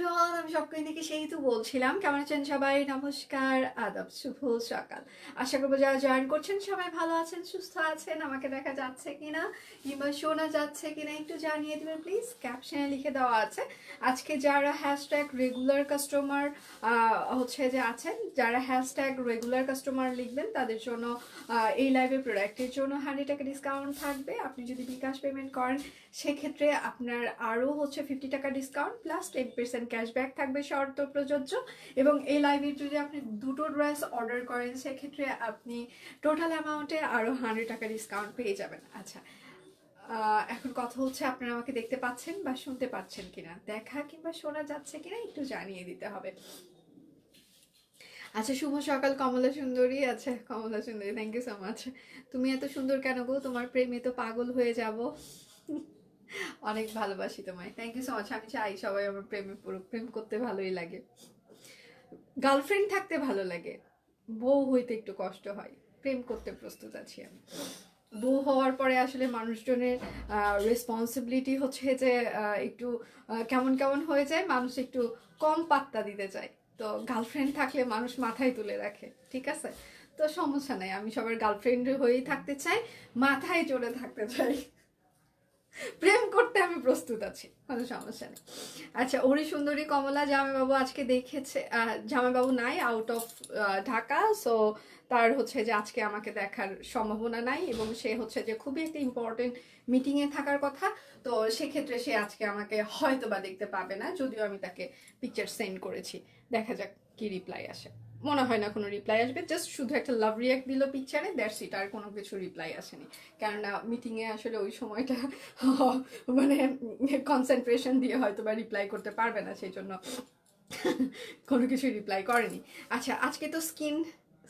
Everyone, আমি সবকিছু থেকে সেই তো বলছিলাম। কেমন আছেন সবাই? নমস্কার, আদাব, শুভ সকাল। আশা করবো যারা জয়েন করছেন সবাই ভালো আছেন, সুস্থ আছেন। আমাকে দেখা যাচ্ছে কিনা কিংবা শোনা যাচ্ছে কিনা একটু জানিয়ে দিবেন প্লিজ। ক্যাপশনে লিখে দেওয়া আছে। আজকে যারা হ্যাশট্যাগ রেগুলার কাস্টমার হচ্ছে যে আছেন, যারা হ্যাশট্যাগ রেগুলার কাস্টমার লিখবেন তাদের জন্য এই লাইভের প্রোডাক্টের জন্য 100 টাকা ডিসকাউন্ট থাকবে। আপনি যদি বিকাশ পেমেন্ট করেন সেক্ষেত্রে আপনার আরও হচ্ছে 50 টাকা ডিসকাউন্ট প্লাস 10% ক্যাশব্যাক থাকবে, শর্ত প্রযোজ্য। এবং এই লাইভে যদি আপনি দুটো ড্রেস অর্ডার করেন সেক্ষেত্রে আপনি টোটাল অ্যামাউন্টে আরও 100 টাকা ডিসকাউন্ট পেয়ে যাবেন। আচ্ছা, এখন কথা হচ্ছে আপনারা আমাকে দেখতে পাচ্ছেন বা শুনতে পাচ্ছেন কিনা, দেখা কিংবা শোনা যাচ্ছে কিনা একটু জানিয়ে দিতে হবে। আচ্ছা, শুভ সকাল কমলা সুন্দরী। আচ্ছা কমলা সুন্দরী, থ্যাংক ইউ সো মাচ। তুমি এত সুন্দর কেন গো? তোমার প্রেমে তো পাগল হয়ে যাব। অনেক ভালোবাসি তোমায়, থ্যাংক ইউ সো মাচ। আমি চাই সবাই আমার প্রেমে পড়ুক, প্রেম করতে ভালোই লাগে, গার্লফ্রেন্ড থাকতে ভালো লাগে, বউ হইতে একটু কষ্ট হয়, প্রেম করতে প্রস্তুত আছি আমি। বউ হওয়ার পরে আসলে মানুষজনের রেসপন্সিবিলিটি হচ্ছে যে একটু কেমন কেমন হয়ে যায়, মানুষ একটু কম পাত্তা দিতে চায়। তো গার্লফ্রেন্ড থাকলে মানুষ মাথায় তুলে রাখে, ঠিক আছে? তো সমস্যা নাই, আমি সবার গার্লফ্রেন্ড হয়েই থাকতে চাই, মাথায় চড়ে থাকতে চাই, প্রেম করতে আমি প্রস্তুত আছি, কোনো সমস্যা নেই। আচ্ছা, ওরি সুন্দরী কমলা, জামাইবাবু আজকে দেখেছে, জামাইবাবু নাই, আউট অফ ঢাকা, সো তার হচ্ছে যে আজকে আমাকে দেখার সম্ভাবনা নাই এবং সে হচ্ছে যে খুবই একটা ইম্পর্টেন্ট মিটিংয়ে থাকার কথা। তো সেক্ষেত্রে সে আজকে আমাকে হয়তো বা দেখতে পাবে না, যদিও আমি তাকে পিকচার সেন্ড করেছি। দেখা যাক কি রিপ্লাই আসে। মনে হয় না কোনো রিপ্লাই আসবে, জাস্ট শুধু একটা লাভ রিয়াক্ট দিল পিকচারে, দ্যাটস ইট, আর কোনো কিছু রিপ্লাই আসেনি। কেননা মিটিংয়ে আসলে ওই সময়টা মানে কনসেন্ট্রেশন দিয়ে হয়তো বা রিপ্লাই করতে পারবে না, সেই জন্য কোনো কিছু রিপ্লাই করেনি। আচ্ছা, আজকে তো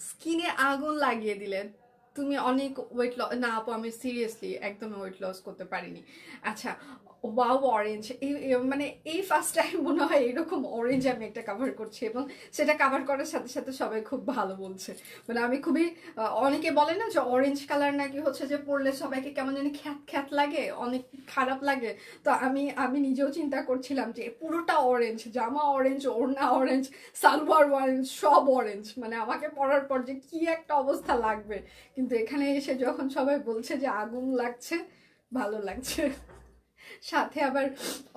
স্কিনে আগুন লাগিয়ে দিলেন। তুমি অনেক ওয়েট লস না আপু, আমি সিরিয়াসলি একদম ওয়েট লস করতে পারিনি। আচ্ছা, ওয়াও অরেঞ্জ, মানে এই ফার্স্ট টাইম মনে হয় এরকম অরেঞ্জ আমি একটা কাভার করছি এবং সেটা কাভার করার সাথে সাথে সবাই খুব ভালো বলছে। মানে আমি খুবই অনেকে বলে না যে অরেঞ্জ কালার নাকি হচ্ছে যে পরলে সবাইকে কেমন জানি খ্যাত খ্যাত লাগে, অনেক খারাপ লাগে। তো আমি নিজেও চিন্তা করছিলাম যে পুরোটা অরেঞ্জ, জামা অরেঞ্জ, ওড়না অরেঞ্জ, সালোয়ার অরেঞ্জ, সব অরেঞ্জ, মানে আমাকে পরার পর যে কি একটা অবস্থা লাগবে। কিন্তু এখানে এসে যখন সবাই বলছে যে আগুন লাগছে, ভালো লাগছে, সাথে আবার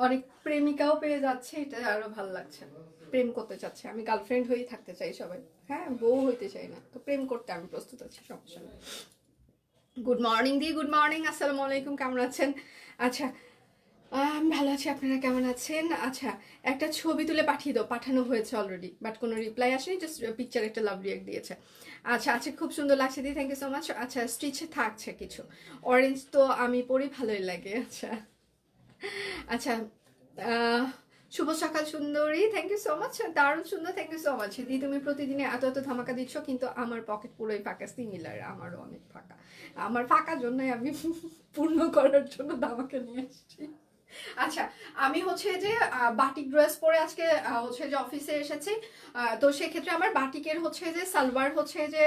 অনেক প্রেমিকাও পেয়ে যাচ্ছে, এটা আরো ভালো লাগছে। প্রেম করতে চাচ্ছে, আমি গার্লফ্রেন্ড হয়েই থাকতে চাই সবাই, হ্যাঁ বউ হইতে চাই না, তো প্রেম করতে আমি প্রস্তুত আছি, সমস্যা নেই। গুড মর্নিং দি, গুড মর্নিং, আসসালামু আলাইকুম, কেমন আছেন? আচ্ছা, আমি ভালো আছি, আপনারা কেমন আছেন? আচ্ছা, একটা ছবি তুলে পাঠিয়ে দাও, পাঠানো হয়েছে অলরেডি, বাট কোনো রিপ্লাই আসেনি, জাস্ট পিকচার একটা লাভ রিয়াক্ট দিয়েছে। আচ্ছা আচ্ছা, খুব সুন্দর লাগছে দি, থ্যাংক ইউ সো মাচ। আচ্ছা, স্টিচে থাকছে কিছু, অরেঞ্জ তো আমি পরি, ভালোই লাগে। আচ্ছা আচ্ছা, শুভ সকাল সুন্দরী, থ্যাংক ইউ সো মাচ, দারুণ সুন্দর, থ্যাংক ইউ সো মাচ দি। তুমি প্রতিদিনে এত এত ধামাকা দিচ্ছ, কিন্তু আমার পকেট পুরোই ফাঁকা, সিমিলার, আমারও অনেক ফাঁকা। আমার ফাঁকা জন্যই আমি পূর্ণ করার জন্য ধামাকা নিয়ে এসেছি। আচ্ছা, আমি হচ্ছে যে বাটিক ড্রেস পরে আজকে হচ্ছে যে অফিসে এসেছি। তো সেক্ষেত্রে আমার বাটিকের হচ্ছে যে সালোয়ার হচ্ছে যে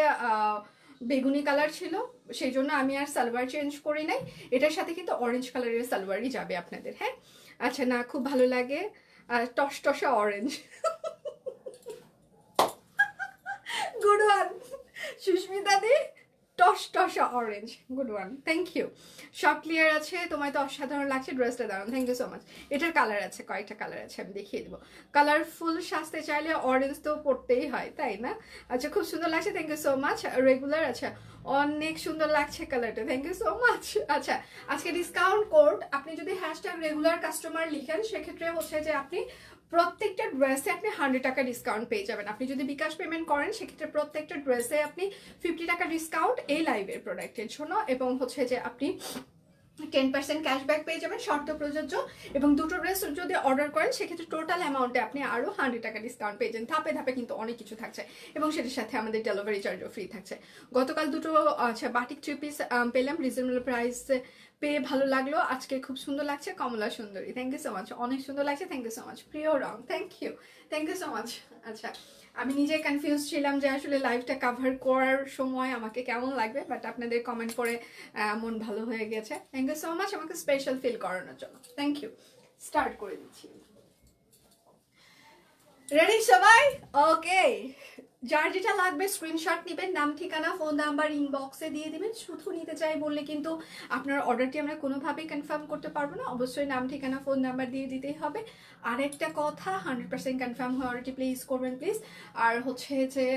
বেগুনি কালার ছিল, সেই জন্য আমি আর সালোয়ার চেঞ্জ করি নাই। এটার সাথে কিন্তু অরেঞ্জ কালারের সালোয়ারই যাবে আপনাদের, হ্যাঁ? আচ্ছা, না খুব ভালো লাগে, টসটসা orange. Good one Sushmita di, টসটসা orange, good one, thank you. সব ক্লিয়ার আছে, তোমায় তো অসাধারণ লাগছে, ড্রেসটা দারুণ, থ্যাংক ইউ সো মাচ। এটার কালার আছে, কয়েকটা কালার আছে, আমি দেখিয়ে দেবো। কালারফুল সাজতে চাইলে অরেঞ্জ তো পড়তেই হয়, তাই না? আচ্ছা, খুব সুন্দর লাগছে, thank you so much. Regular, আচ্ছা অনেক সুন্দর লাগছে কালারটা, থ্যাংক ইউ সো মাচ। আচ্ছা, আজকে ডিসকাউন্ট কোড, আপনি যদি হ্যাশট্যাগ রেগুলার কাস্টমার লিখেন সেক্ষেত্রে হচ্ছে যে আপনি প্রত্যেকটা ড্রেসে আপনি 100 টাকা ডিসকাউন্ট পেয়ে যাবেন। আপনি যদি বিকাশ পেমেন্ট করেন সেক্ষেত্রে প্রত্যেকটা ড্রেসে আপনি 50 টাকা ডিসকাউন্ট এই লাইভের প্রোডাক্টের জন্য, এবং হচ্ছে যে আপনি 10% ক্যাশব্যাক পেয়ে যাবেন, শর্ত প্রযোজ্য। এবং দুটো ড্রেস যদি অর্ডার করেন সেক্ষেত্রে টোটাল অ্যামাউন্টে আপনি আরও 100 টাকা ডিসকাউন্ট পেয়ে যান। ধাপে ধাপে কিন্তু অনেক কিছু থাকছে এবং সেটার সাথে আমাদের ডেলিভারি চার্জও ফ্রি থাকছে। গতকাল দুটো আচ্ছা বাটিক 3 পিস পেলাম রিজনেবল প্রাইসে, পেয়ে ভালো লাগলো। আজকে খুব সুন্দর লাগছে কমলা সুন্দরী, থ্যাংক ইউ সো মাচ, অনেক সুন্দর লাগছে, থ্যাংক ইউ সো মাচ। প্রিয় রং, থ্যাংক ইউ সো মাচ। আচ্ছা, আমি নিজে কনফিউজ ছিলাম যে আসলে লাইভটা কাভার করার সময় আমাকে কেমন লাগবে, বাট আপনাদের কমেন্ট করে মন ভালো হয়ে গেছে, থ্যাংক ইউ সো মাচ আমাকে স্পেশাল ফিল করানোর জন্য, থ্যাংক ইউ। স্টার্ট করে দিচ্ছি। রেডি সবাই? ওকে, যার যেটা লাগবে স্ক্রিনশট নেবেন, নাম ঠিকানা ফোন নাম্বার ইনবক্সে দিয়ে দিবেন। শুধু নিতে চাই বললে কিন্তু আপনার অর্ডারটি আমরা কোনোভাবেই কনফার্ম করতে পারবো না, অবশ্যই নাম ঠিকানা ফোন নাম্বার দিয়ে দিতেই হবে। আরেকটা কথা, 100% কনফার্ম হয়ে অর্ডারটি প্লেস করবেন প্লিজ। আর হচ্ছে যে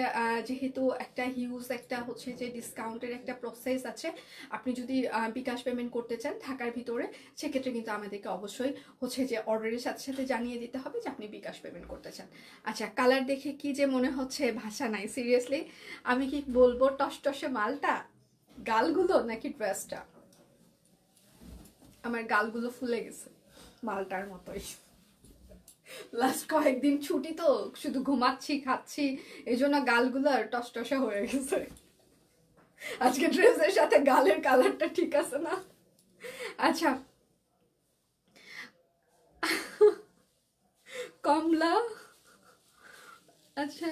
যেহেতু একটা হিউজ একটা হচ্ছে যে ডিসকাউন্টের একটা প্রসেস আছে, আপনি যদি বিকাশ পেমেন্ট করতে চান ঢাকার ভিতরে, সেক্ষেত্রে কিন্তু আমাদেরকে অবশ্যই হচ্ছে যে অর্ডারের সাথে সাথে জানিয়ে দিতে হবে যে আপনি বিকাশ পেমেন্ট করতে চান। আচ্ছা, কালার দেখে কি যে মনে হচ্ছে ভাষা নাই, সিরিয়াসলি আমি কি বলবো, টসটসে মালটা, গালগুলো নাকি ড্রেসটা? আমার গালগুলো ফুলে গেছে মালটার মতোই। লাস্ট কয়েকদিন ছুটি তো, শুধু ঘুমাচ্ছি খাচ্ছি, এই জন্য গালগুলো আর টসটসে হয়ে গেছে। আজকে ড্রেসের সাথে গালের কালারটা ঠিক আছে না? আচ্ছা, কমলা, আচ্ছা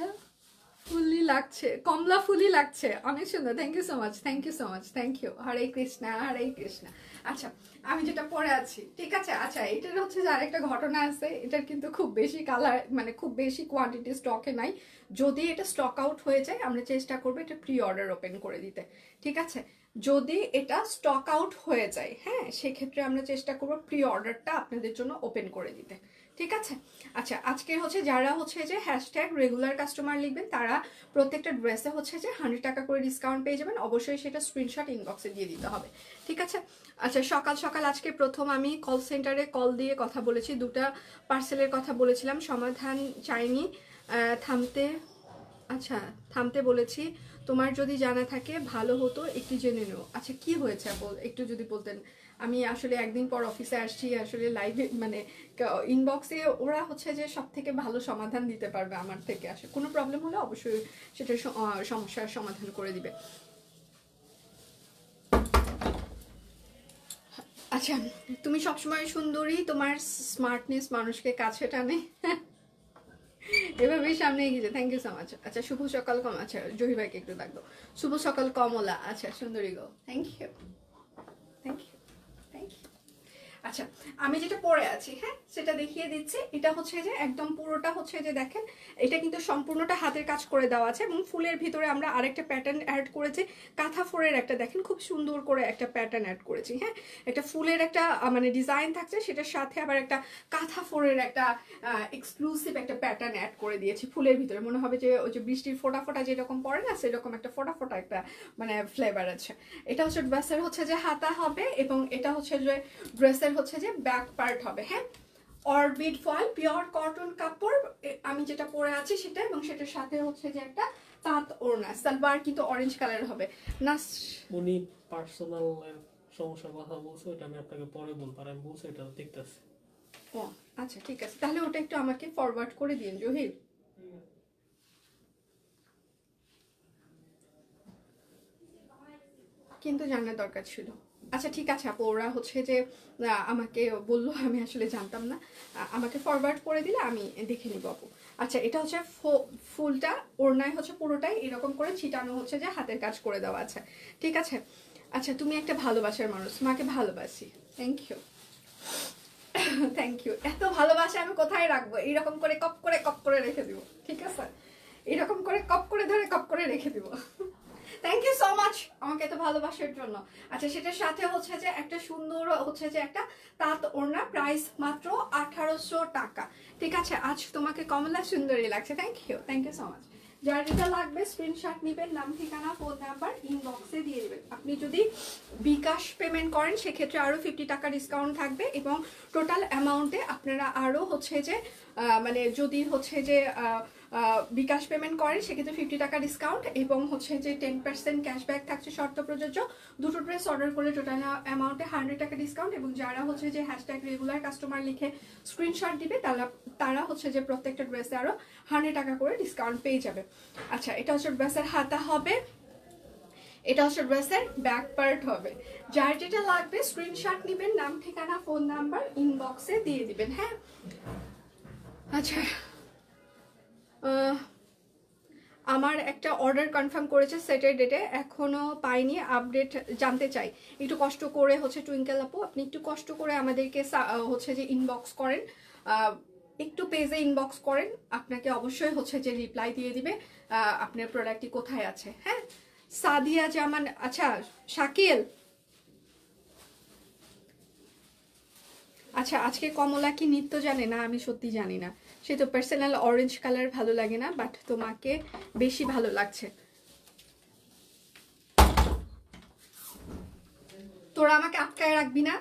ফুলি লাগছে, কমলা ফুলি লাগছে, অনেক সুন্দর, thank you so much, thank you so much, thank you, Hare Krishna Hare Krishna. আচ্ছা, আমি যেটা পরে আছি, ঠিক আছে। আচ্ছা, এটার হচ্ছে যে আরেকটা ঘটনা আছে, এটার কিন্তু খুব বেশি কালার মানে খুব বেশি কোয়ান্টিটি স্টকে নাই। যদি এটা স্টক আউট হয়ে যায় আমরা চেষ্টা করবো এটা প্রি অর্ডার ওপেন করে দিতে, ঠিক আছে। যদি এটা স্টক আউট হয়ে যায়, হ্যাঁ, সেক্ষেত্রে আমরা চেষ্টা করবো প্রি অর্ডারটা আপনাদের জন্য ওপেন করে দিতে, ঠিক আছে। আচ্ছা, আজকে হচ্ছে যারা হচ্ছে যে হ্যাশট্যাগ রেগুলার কাস্টমার লিখবেন তারা প্রত্যেকটা ড্রেসে হচ্ছে যে 100 টাকা করে ডিসকাউন্ট পেয়ে যাবেন, অবশ্যই সেটা স্ক্রিনশট ইনবক্সে দিয়ে দিতে হবে, ঠিক আছে। আচ্ছা, সকাল সকাল আজকে প্রথম আমি কল সেন্টারে কল দিয়ে কথা বলেছি, দুটা পার্সেলের কথা বলেছিলাম, সমাধান চাইনি, থামতে, আচ্ছা থামতে বলেছি। তোমার যদি জানা থাকে ভালো হতো, একটু জেনে নেও। আচ্ছা, কি হয়েছে একটু যদি বলতেন। আমি আসলে একদিন পর অফিসে আসছি, আসলে লাইভে মানে ইনবক্সে ওরা হচ্ছে যে সব থেকে ভালো সমাধান দিতে পারবে আমার থেকে, আসে কোনো প্রবলেম হলে অবশ্যই সেটা সমস্যার সমাধান করে দিবে। আচ্ছা, তুমি সবসময় সুন্দরী, তোমার স্মার্টনেস মানুষকে কাছে টানে। এভাবেই সামনে এগিয়ে, থ্যাংক ইউ সো মাচ। আচ্ছা, শুভ সকাল আচ্ছা জহি ভাইকে একটু ডাকবো। শুভ সকাল কমলা, আচ্ছা সুন্দরী গো, thank you, thank you, thank you. আচ্ছা, আমি যেটা পরে আছি, হ্যাঁ, সেটা দেখিয়ে দিচ্ছি। এটা হচ্ছে যে একদম পুরোটা হচ্ছে যে দেখেন, এটা কিন্তু সম্পূর্ণটা হাতের কাজ করে দেওয়া আছে এবং ফুলের ভিতরে আমরা আরেকটা প্যাটার্ন অ্যাড করেছি, কাঁথা ফোরের একটা, দেখেন খুব সুন্দর করে একটা প্যাটার্ন অ্যাড করেছি, হ্যাঁ। একটা ফুলের একটা মানে ডিজাইন থাকছে, সেটার সাথে আবার একটা কাঁথা ফোরের একটা এক্সক্লুসিভ একটা প্যাটার্ন অ্যাড করে দিয়েছি ফুলের ভিতরে। মনে হবে যে ওই যে বৃষ্টির ফোটা ফোটা যেরকম পড়ে না, সেরকম একটা ফোটা ফোটা একটা মানে ফ্লেভার আছে। এটা হচ্ছে ড্রেসের হচ্ছে যে হাতা হবে এবং এটা হচ্ছে যে ড্রেসের হচ্ছে যে ব্যাক পার্ট হবে, হ্যাঁ। অরবিট ফয়েল পিওর কটন কাপড় আমি যেটা পরে আছি সেটা, এবং সেটার সাথে হচ্ছে যে একটা তাঁত ওড়না, সালোয়ার কিন্তু অরেঞ্জ কালার হবে না। উনি পার্সোনাল সমস্যার কথা বলছো, এটা আমি আপনাকে পরে বলবো, আর আমি বলছি এটা দেখতেছি। ও আচ্ছা, ঠিক আছে, তাহলে ওটা একটু আমাকে ফরওয়ার্ড করে দিন জহির। কিন্তু জানার দরকার ছিল। আচ্ছা ঠিক আছে আপু, ওরা হচ্ছে যে আমাকে বললো, আমি আসলে জানতাম না, আমাকে ফরওয়ার্ড করে দিলে আমি দেখে নিব আপু। আচ্ছা, এটা হচ্ছে ফুলটা ওড়নায় হচ্ছে পুরোটাই এরকম করে ছিটানো হচ্ছে যে হাতের কাজ করে দেওয়া আছে, ঠিক আছে। আচ্ছা, তুমি একটা ভালোবাসার মানুষ, মাকে ভালোবাসি, থ্যাংক ইউ, থ্যাংক ইউ। এত ভালোবাসা আমি কোথায় রাখবো, এইরকম করে কপ করে রেখে দিব, ঠিক আছে, এরকম করে কপ করে ধরে কপ করে রেখে দিব। থ্যাংক ইউ সো মাচ আমাকে এত ভালোবাসার জন্য। আচ্ছা, সেটার সাথে হচ্ছে যে একটা সুন্দর হচ্ছে যে একটা তাঁত ওড়না, প্রাইস মাত্র 1800 টাকা, ঠিক আছে। আজ তোমাকে কমলা সুন্দরী লাগছে, থ্যাংক ইউ সো মাচ। যার যেটা লাগবে স্ক্রিনশট নেবেন, নাম ঠিকানা ফোন নাম্বার ইনবক্সে দিয়ে দেবেন। আপনি যদি বিকাশ পেমেন্ট করেন সেক্ষেত্রে আরও 50 টাকা ডিসকাউন্ট থাকবে এবং টোটাল অ্যামাউন্টে আপনারা আরও হচ্ছে যে মানে যদি হচ্ছে যে বিকাশ পেমেন্ট করেন সেক্ষেত্রে 50 টাকা ডিসকাউন্ট এবং হচ্ছে যে 10% ক্যাশব্যাক থাকছে শর্ত প্রযোজ্য। দুটো ড্রেস অর্ডার করলে টোটাল অ্যামাউন্টে 100 টাকা ডিসকাউন্ট, এবং যারা হচ্ছে যে হ্যাশট্যাগ রেগুলার কাস্টমার লিখে স্ক্রিনশট দিবে তারা হচ্ছে যে প্রত্যেকটা ড্রেসে আরও 100 টাকা করে ডিসকাউন্ট পেয়ে যাবে। আচ্ছা, এটা হচ্ছে ড্রেসের হাতা হবে, এটা হচ্ছে ড্রেসের ব্যাক পার্ট হবে। যার যেটা লাগবে স্ক্রিনশট নেবেন, নাম ঠিকানা ফোন নাম্বার ইনবক্সে দিয়ে দিবেন, হ্যাঁ। আচ্ছা, আমার একটা অর্ডার কনফার্ম করেছে স্যাটারডেতে, এখনো পাইনি, আপডেট জানতে চাই। একটু কষ্ট করে হচ্ছে টুইঙ্কেল আপু, আপনি একটু কষ্ট করে আমাদেরকে হচ্ছে যে ইনবক্স করেন, একটু পেজে ইনবক্স করেন, আপনাকে অবশ্যই হচ্ছে যে রিপ্লাই দিয়ে দিবে আপনার প্রোডাক্টটি কোথায় আছে। হ্যাঁ, সাদিয়া জামান, আচ্ছা শাকিল, আচ্ছা আজকে কমলা কি নৃত্য জানে না? আমি সত্যি জানি না, সে তো পার্সোনাল অরেঞ্জ কালার ভালো লাগে না, বাট তোমাকে বেশি ভালো লাগছে। তোরা আমাকে আটকায় রাখবি না,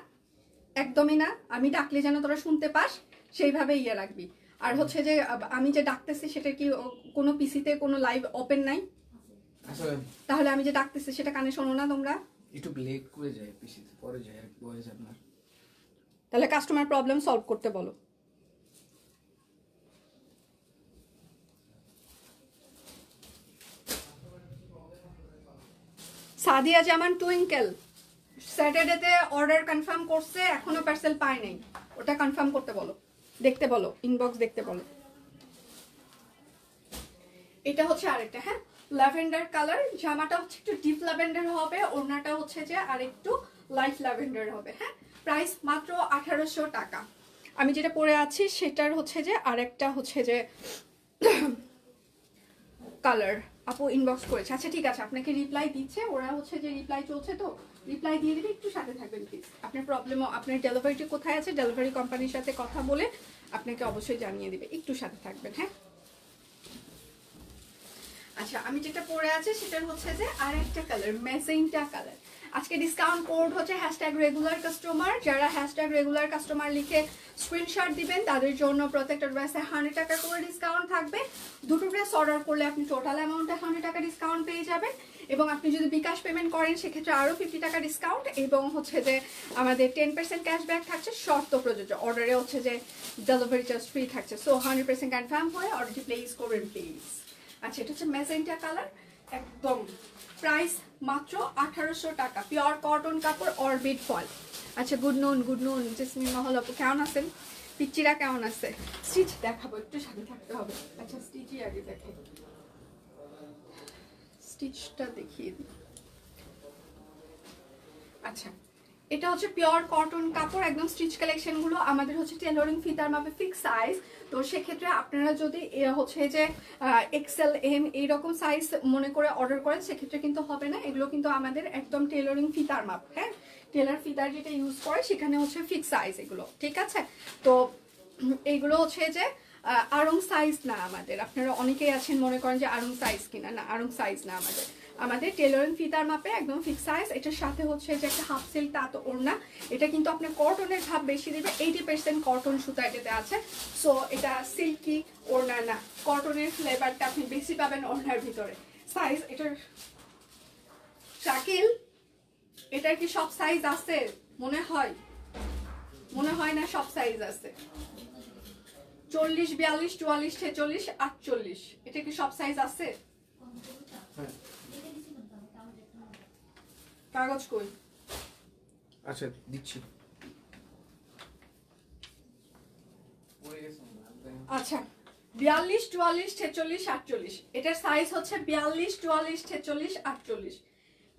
একদমই না। আমি ডাকলে যেন তোরা শুনতে পাস সেইভাবে ইয়ে রাখবি। আর হচ্ছে যে আমি যে ডাকতেছি সেটা কি কোনো পিসিতে কোনো লাইভ ওপেন নাই? তাহলে আমি যে ডাকতেছি সেটা কানে শোনো না তোমরা? একটু ব্লেক করে যায় পিসিতে, পরে যায় আর ভয়েস আপনার। তাহলে কাস্টমার প্রবলেম সলভ করতে বলো। সাদিয়া জামান টুইঙ্কেল স্যাটারডেতে অর্ডার কনফার্ম করছে, এখনো পার্সেল পায় নাই, ওটা কনফার্ম করতে বলো, দেখতে বলো, ইনবক্স দেখতে বলো। এটা হচ্ছে আরেকটা, হ্যাঁ ল্যাভেন্ডার কালার, জামাটা হচ্ছে একটু ডিপ ল্যাভেন্ডার হবে, ওড়নাটা হচ্ছে যে আরেকটু লাইট ল্যাভেন্ডার হবে। হ্যাঁ, প্রাইস মাত্র 1800 টাকা। আমি যেটা পরে আছি সেটার হচ্ছে যে আরেকটা হচ্ছে যে কালার আপু ইনবক্স করেছে। আচ্ছা ঠিক আছে, আপনাকে রিপ্লাই দিচ্ছে, ওরা হচ্ছে যে রিপ্লাই চলছে, তো রিপ্লাই দিয়ে দিবে, একটু সাথে থাকবেন প্লিজ। আপনার প্রবলেম, আপনার ডেলিভারিটি কোথায় আছে, ডেলিভারি কোম্পানির সাথে কথা বলে আপনাকে অবশ্যই জানিয়ে দিবে, একটু সাথে থাকবেন। হ্যাঁ, আচ্ছা আমি যেটা পরে আছে সেটার হচ্ছে যে আরেকটা কালার, ম্যাজেন্টা কালার। আজকে ডিসকাউন্ট কোড হচ্ছে #রেগুলার কাস্টমার। যারা #রেগুলার কাস্টমার লিখে স্ক্রিনশট দিবেন তাদের জন্য প্রত্যেকটা ড্রেসে 100 টাকা করে ডিসকাউন্ট থাকবে। দুটো ড্রেস অর্ডার করলে আপনি টোটাল অ্যামাউন্টে 100 টাকা ডিসকাউন্ট পেয়ে যাবেন, এবং আপনি যদি বিকাশ পেমেন্ট করেন সেক্ষেত্রে আরও 50 টাকা ডিসকাউন্ট, এবং হচ্ছে যে আমাদের 10% ক্যাশব্যাক থাকছে, শর্ত প্রযোজ্য। অর্ডারে হচ্ছে যে ডেলিভারি চার্জ ফ্রি থাকছে। সো 100% কনফার্ম হয়ে অর্ডারটি প্লেস করবেন প্লিজ। আচ্ছা এটা হচ্ছে ম্যাজেন্টা কালার, একদম প্রাইস মাত্র 1800 টাকা, পিওর কটন কাপড় অরবিট ফল। আচ্ছা গুড নুন জেসমিন মহল আপু কেমন আছেন? পিচ্চিরা কেমন আছে? স্টিচ দেখাবো, একটু সাথে থাকতে হবে। আচ্ছা স্টিচই আগে দেখে, স্টিচটা দেখিয়ে দিই। আচ্ছা এটা হচ্ছে পিওর কটন কাপড়, একদম স্টিচ কালেকশন গুলো আমাদের হচ্ছে টেলরিং ফিতার মাপে ফিক্স সাইজ। তো সেক্ষেত্রে আপনারা যদি হচ্ছে যে এক্সেল এম এইরকম সাইজ মনে করে অর্ডার করেন সেক্ষেত্রে কিন্তু হবে না, এগুলো কিন্তু আমাদের একদম টেলরিং ফিতার মাপ। হ্যাঁ, টেলার ফিতার যেটা ইউজ করে সেখানে হচ্ছে ফিক্স সাইজ এগুলো, ঠিক আছে? তো এইগুলো হচ্ছে যে আড়ং সাইজ না আমাদের। আপনারা অনেকেই আছেন মনে করেন যে আড়ং সাইজ কিনা, না আড়ং সাইজ না আমাদের টেলরিং ফিতার মাপে একদম ফিক্স সাইজ। এটার সাথে হচ্ছে যে একটা হাফ সিল্ক তাঁত ওড়না, এটা কিন্তু আপনার কটনের ভাব বেশি দিবে, 80% কটন সুতা এটাতে আছে। সো এটা সিল্কি ওড়না না, কটনের ফ্লেভারটা আপনি বেশি পাবেন ওড়নার ভিতরে। সাইজ এটার, শাকিল এটার কি সব সাইজ আছে? মনে হয় না সব সাইজ আছে। 40, 42, 44, 46, 48, এটা কি সব সাইজ আছে? কাগজ কই? আচ্ছা দিচ্ছি। আচ্ছা 42, 44, 46, 48, এটার সাইজ হচ্ছে 42, 44, 46, 48,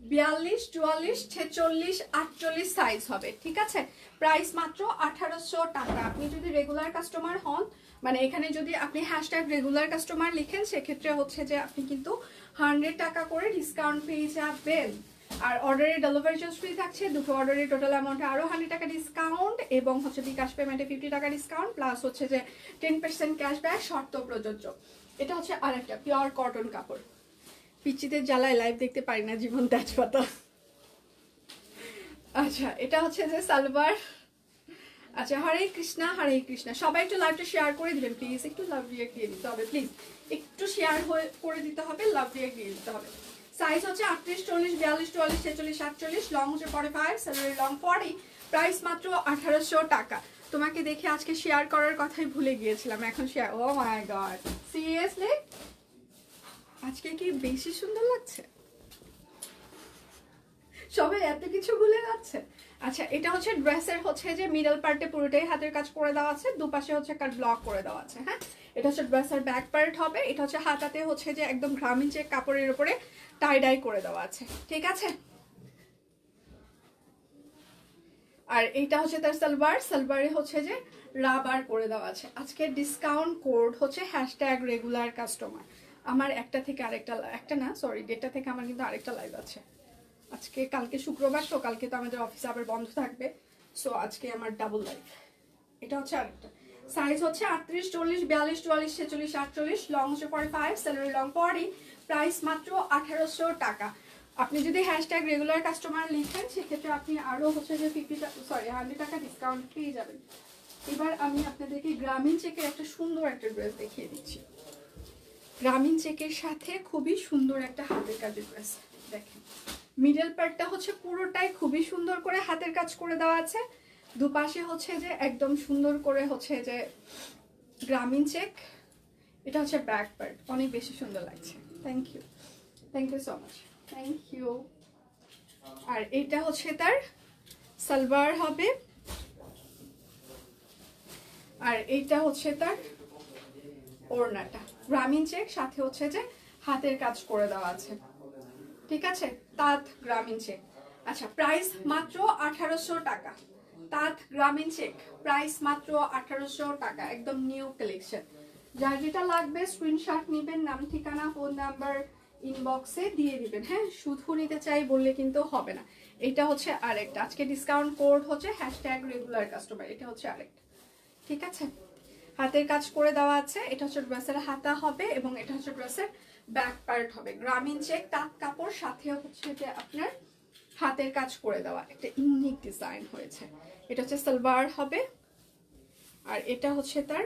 42, 44, 46, 48 সাইজ হবে, ঠিক আছে? প্রাইস মাত্র 1800 টাকা। আপনি যদি রেগুলার কাস্টমার হন, মানে এখানে যদি আপনি #রেগুলার কাস্টমার লিখেন সেক্ষেত্রে হচ্ছে যে আপনি কিন্তু 100 টাকা করে ডিসকাউন্ট পেয়ে যাবেন। আর অর্ডারে ডেলিভারি চার্জ ফ্রি থাকছে, দুটো অর্ডারে টোটাল অ্যামাউন্টে আরও 100 টাকা ডিসকাউন্ট, এবং হচ্ছে বিকাশ পেমেন্টে 50 টাকা ডিসকাউন্ট, প্লাস হচ্ছে যে 10% ক্যাশব্যাক, শর্ত প্রযোজ্য। এটা হচ্ছে আরেকটা পিওর কটন কাপড়। পিচ্চিদের জ্বালায় লাইভ দেখতে পারি না, জীবন তেজপাতা। আচ্ছা এটা হচ্ছে যে সালোয়ার। আচ্ছা হরে কৃষ্ণা, সবাই একটু লাইভটা শেয়ার করে দিবেন প্লিজ, একটু লাভ রিয়েক্ট দিয়ে দিতে হবে প্লিজ, একটু শেয়ার করে দিতে হবে, লাভ রিয়েক্ট দিয়ে দিতে হবে। সাইজ হচ্ছে 38, 40, 42, 44, 46, 48, লং হচ্ছে 45, স্যালারি লং 40, প্রাইস মাত্র 1800 টাকা। তোমাকে দেখে আজকে শেয়ার করার কথাই ভুলে গিয়েছিলাম, এখন শেয়ার। ও মাই গড, সিরিয়াসলি আজকে কি বেশি সুন্দর লাগছে? সবাই এত কিছু ভুলে যাচ্ছে। আচ্ছা এটা হচ্ছে ড্রেসের হচ্ছে যে মিডল পার্টে পুরোটাই হাতের কাজ করে দেওয়া আছে, দুপাশে হচ্ছে কাট ব্লক করে দেওয়া আছে। হ্যাঁ, এটা হচ্ছে ড্রেসের ব্যাক পার্ট হবে, এটা হচ্ছে হাতাতে হচ্ছে যে একদম গ্রামীণ চেক কাপড়ের উপরে টাই ডাই করে দেওয়া আছে, ঠিক আছে? আর এইটা হচ্ছে তার সালোয়ার, সালোয়ারে হচ্ছে যে রাবার করে দেওয়া আছে। আজকে ডিসকাউন্ট কোড হচ্ছে #রেগুলার কাস্টমার। আমার একটা থেকে আরেকটা, একটা না সরি, 1:30 থেকে আমার কিন্তু আরেকটা লাইভ আছে আজকে। কালকে শুক্রবার, তো কালকে তো আমাদের অফিস আবার বন্ধ থাকবে, সো আজকে আমার ডাবল লাইভ। এটা হচ্ছে আরেকটা সাইজ হচ্ছে 38, 40, 42, 44, 46, 48, লং হচ্ছে 45, স্যালারি লং 40, প্রাইস মাত্র 1800 টাকা। আপনি যদি #রেগুলার কাস্টমার লিখেন সেক্ষেত্রে আপনি আরো হচ্ছে যে 100 টাকা ডিসকাউন্ট পেয়ে যাবেন। এবার আমি আপনাদেরকে গ্রামীণ চেকের একটা সুন্দর একটা ড্রেস দেখিয়ে দিচ্ছি। গ্রামীণ চেকের সাথে খুবই সুন্দর একটা হাতের কাজের ড্রেস। দেখেন মিডল পার্টটা হচ্ছে পুরোটাই খুবই সুন্দর করে হাতের কাজ করে দেওয়া আছে, দুপাশে হচ্ছে যে একদম সুন্দর করে হচ্ছে যে গ্রামীণ চেক। এটা হচ্ছে ব্যাক পার্ট, অনেক বেশি সুন্দর লাগছে। Thank you so much, thank you. আর এটা হচ্ছে তার সালোয়ার হবে, আর এইটা হচ্ছে তার ওড়নাটা। গ্রামীণ চেক সাথে হচ্ছে যে হাতের কাজ করে দেওয়া আছে, ঠিক আছে। তাঁত গ্রামীণ চেক। আচ্ছা, প্রাইস মাত্র 1800 টাকা। তাঁত গ্রামীণ চেক প্রাইস মাত্র 1800 টাকা, একদম নিউ কালেকশন। যার যেটা লাগবে স্ক্রিনশট নেবেন, নাম ঠিকানা ফোন নাম্বার ইনবক্সে দিয়ে দিবেন। হ্যাঁ, শুধু নিতে চাই বললে কিন্তু হবে না। এটা হচ্ছে আরেকটা, আজকে ডিসকাউন্ট কোড হচ্ছে #রেগুলার কাস্টমার। এটা হচ্ছে আরেকটা, ঠিক আছে। হাতের কাজ করে দেওয়া আছে। এটা হচ্ছে ড্রেসের হাতা হবে এবং এটা হচ্ছে ড্রেসের ব্যাক পার্ট হবে। গ্রামীণ চেক তাঁত কাপড়, সাথে হচ্ছে যে আপনার হাতের কাজ করে দেওয়া একটা ইউনিক ডিজাইন হয়েছে। এটা হচ্ছে সালোয়ার হবে, আর এটা হচ্ছে তার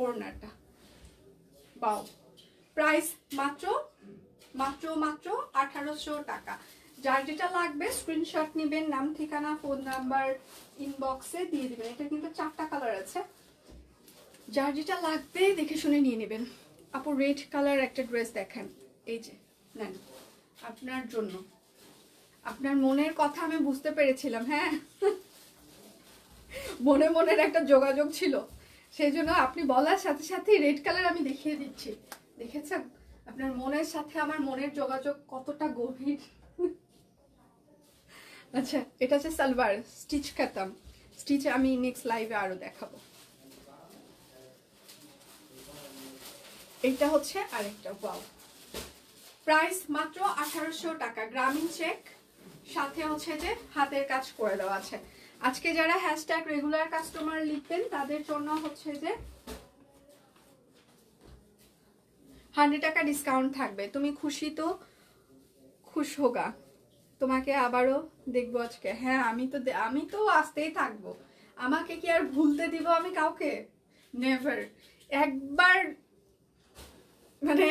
ওড়নাটা। বাও, প্রাইস মাত্র মাত্র মাত্র 1800 টাকা। যার যেটা লাগবে স্ক্রিনশট নেবেন, নাম ঠিকানা ফোন নাম্বার ইনবক্সে দিয়ে দিবেন। এটা কিন্তু 4টা কালার আছে, যার যেটা লাগবে দেখে শুনে নিয়ে নেবেন। আপু রেড কালার একটা ড্রেস দেখেন, এই যে নেন আপনার জন্য। আপনার মনের কথা আমি বুঝতে পেরেছিলাম, হ্যাঁ মনে মনের একটা যোগাযোগ ছিল, সেই জন্য আপনি বলার সাথে সাথে রেড কালার আমি দেখিয়ে দিচ্ছি। দেখেছেন আপনার মনের সাথে আমার মনের যোগাযোগ কতটা গভীর। আচ্ছা, এটা হচ্ছে সালোয়ার, স্টিচ খাতাম, স্টিচ আমি নেক্সট লাইভে আরো দেখাবো। এটা হচ্ছে আরেকটা, ওয়াও, প্রাইস মাত্র 1800 টাকা। গ্রামীণ চেক সাথে হচ্ছে যে হাতের কাজ করে দেওয়া আছে। আজকে যারা #রেগুলার কাস্টমার লিখবেন তাদের জন্য হচ্ছে যে 100 টাকা ডিসকাউন্ট থাকবে। তুমি খুশি তো খুশ হোগা, তোমাকে আবারও দেখবো আজকে। হ্যাঁ, আমি তো আসতেই থাকবো, আমাকে কি আর ভুলতে দিব আমি কাউকে? নেভার। একবার মানে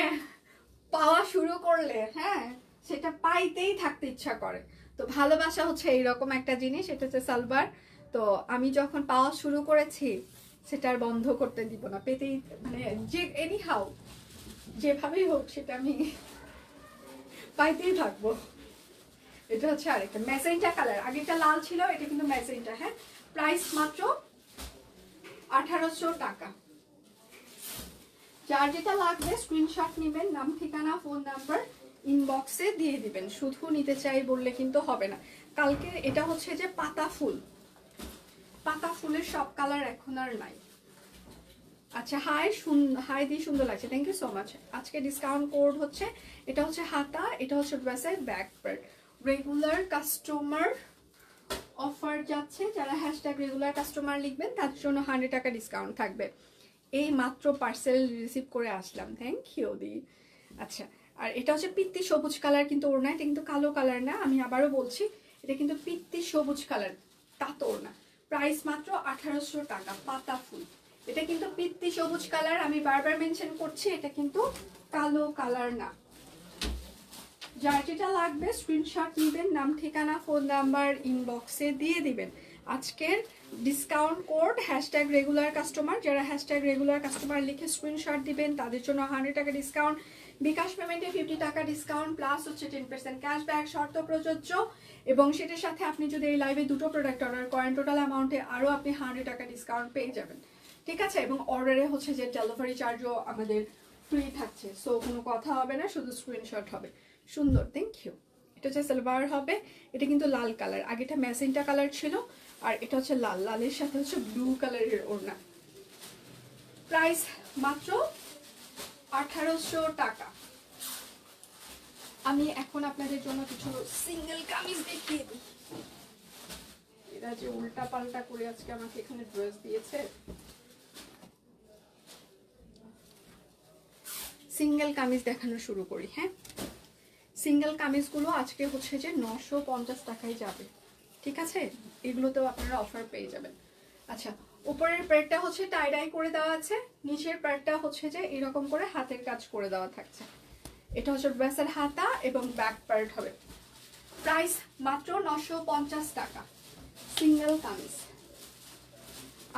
পাওয়া শুরু করলে হ্যাঁ সেটা পাইতেই থাকতে ইচ্ছা করে। তো ভালোবাসা হচ্ছে এইরকম একটা জিনিস। এটা হচ্ছে সালোয়ার, তো আমি যখন পাওয়া শুরু করেছি সেটা আর বন্ধ করতে দিব না, পেতেই মানে যে এনি হাউ যেভাবেই হোক সেটা আমি পাইতেই থাকবো। এটা হচ্ছে আরেকটা ম্যাজেন্টা কালার, আগেটা লাল ছিল, এটা কিন্তু ম্যাজেন্টা। হ্যাঁ, প্রাইস মাত্র 1800 টাকা। যার যেটা লাগবে স্ক্রিনশট নেবেন, নাম ঠিকানা ফোন নাম্বার ইনবক্সে দিয়ে দিবেন। শুধু নিতে চাই বললে কিন্তু হবে না। কালকে এটা হচ্ছে যে পাতা ফুল, পাতা ফুলের সব কালার এখন আর নাই। আচ্ছা, হাই দিয়ে সুন্দর লাগছে, থ্যাংক ইউ সো মাচ। আজকে ডিসকাউন্ট কোড হচ্ছে, এটা হচ্ছে হাতা, এটা হচ্ছে ড্রেসের back part. Regular customer offer যাচ্ছে, যারা #রেগুলার কাস্টমার লিখবেন তাদের জন্য 100 টাকা ডিসকাউন্ট থাকবে। এই মাত্র পার্সেল রিসিভ করে আসলাম, থ্যাংক ইউ দি। আচ্ছা, আর এটা হচ্ছে পিত্তি সবুজ কালার, কিন্তু ওড়না এটা কিন্তু কালো কালার না, আমি আবারও বলছি এটা কিন্তু পিত্তি সবুজ কালার, তাঁত ওড়না। প্রাইস মাত্র 1800 টাকা। পাতা ফুল, এটা কিন্তু পিত্তি সবুজ কালার, আমি বারবার মেনশন করছি, এটা কিন্তু কালো কালার না। যার যেটা লাগবে স্ক্রিনশট নেবেন, নাম ঠিকানা ফোন নাম্বার ইনবক্সে দিয়ে দিবেন। আজকের ডিসকাউন্ট কোড #রেগুলার কাস্টমার, যারা #রেগুলার কাস্টমার লিখে স্ক্রিনশট দিবেন তাদের জন্য 100 টাকা ডিসকাউন্ট। বিকাশ পেমেন্টে 50 টাকা ডিসকাউন্ট প্লাস হচ্ছে 10% ক্যাশব্যাক, শর্ত প্রযোজ্য। এবং সেটার সাথে আপনি যদি এই লাইভে 2টো প্রোডাক্ট অর্ডার করেন টোটাল অ্যামাউন্টে আরও আপনি 100 টাকা ডিসকাউন্ট পেয়ে যাবেন, ঠিক আছে। এবং অর্ডারে হচ্ছে যে ডেলিভারি চার্জও আমাদের ফ্রি থাকছে, সো কোনো কথা হবে না, শুধু স্ক্রিনশট হবে। সুন্দর, থ্যাংক ইউ। এটা হচ্ছে সালোয়ার হবে, এটা কিন্তু লাল কালার, আগেটা ম্যাজেন্টা কালার ছিল আর এটা হচ্ছে লাল, লালের সাথে হচ্ছে ব্লু কালারের ওড়না। প্রাইস মাত্র 1800 টাকা। আমি এখন আপনাদের জন্য কিছু সিঙ্গেল কামিজ দেখিয়ে দিই। এরা যে উল্টা পাল্টা করে আজকে আমাকে এখানে ড্রেস দিয়েছে। সিঙ্গেল কামিজ দেখানো শুরু করি। হ্যাঁ, সিঙ্গেল কামিজগুলো আজকে হচ্ছে যে 950 টাকায় যাবে, ঠিক আছে? এগুলোতেও আপনারা অফার পেয়ে যাবেন। আচ্ছা, উপরের প্যাডটা হচ্ছে টাই ডাই করে দেওয়া আছে, নিচের প্যাডটা হচ্ছে যে এরকম করে হাতের কাজ করে দেওয়া থাকছে। এটা হচ্ছে ড্রেসের হাতা এবং ব্যাক পার্ট হবে। প্রাইস মাত্র 950 টাকা সিঙ্গেল কামিজ।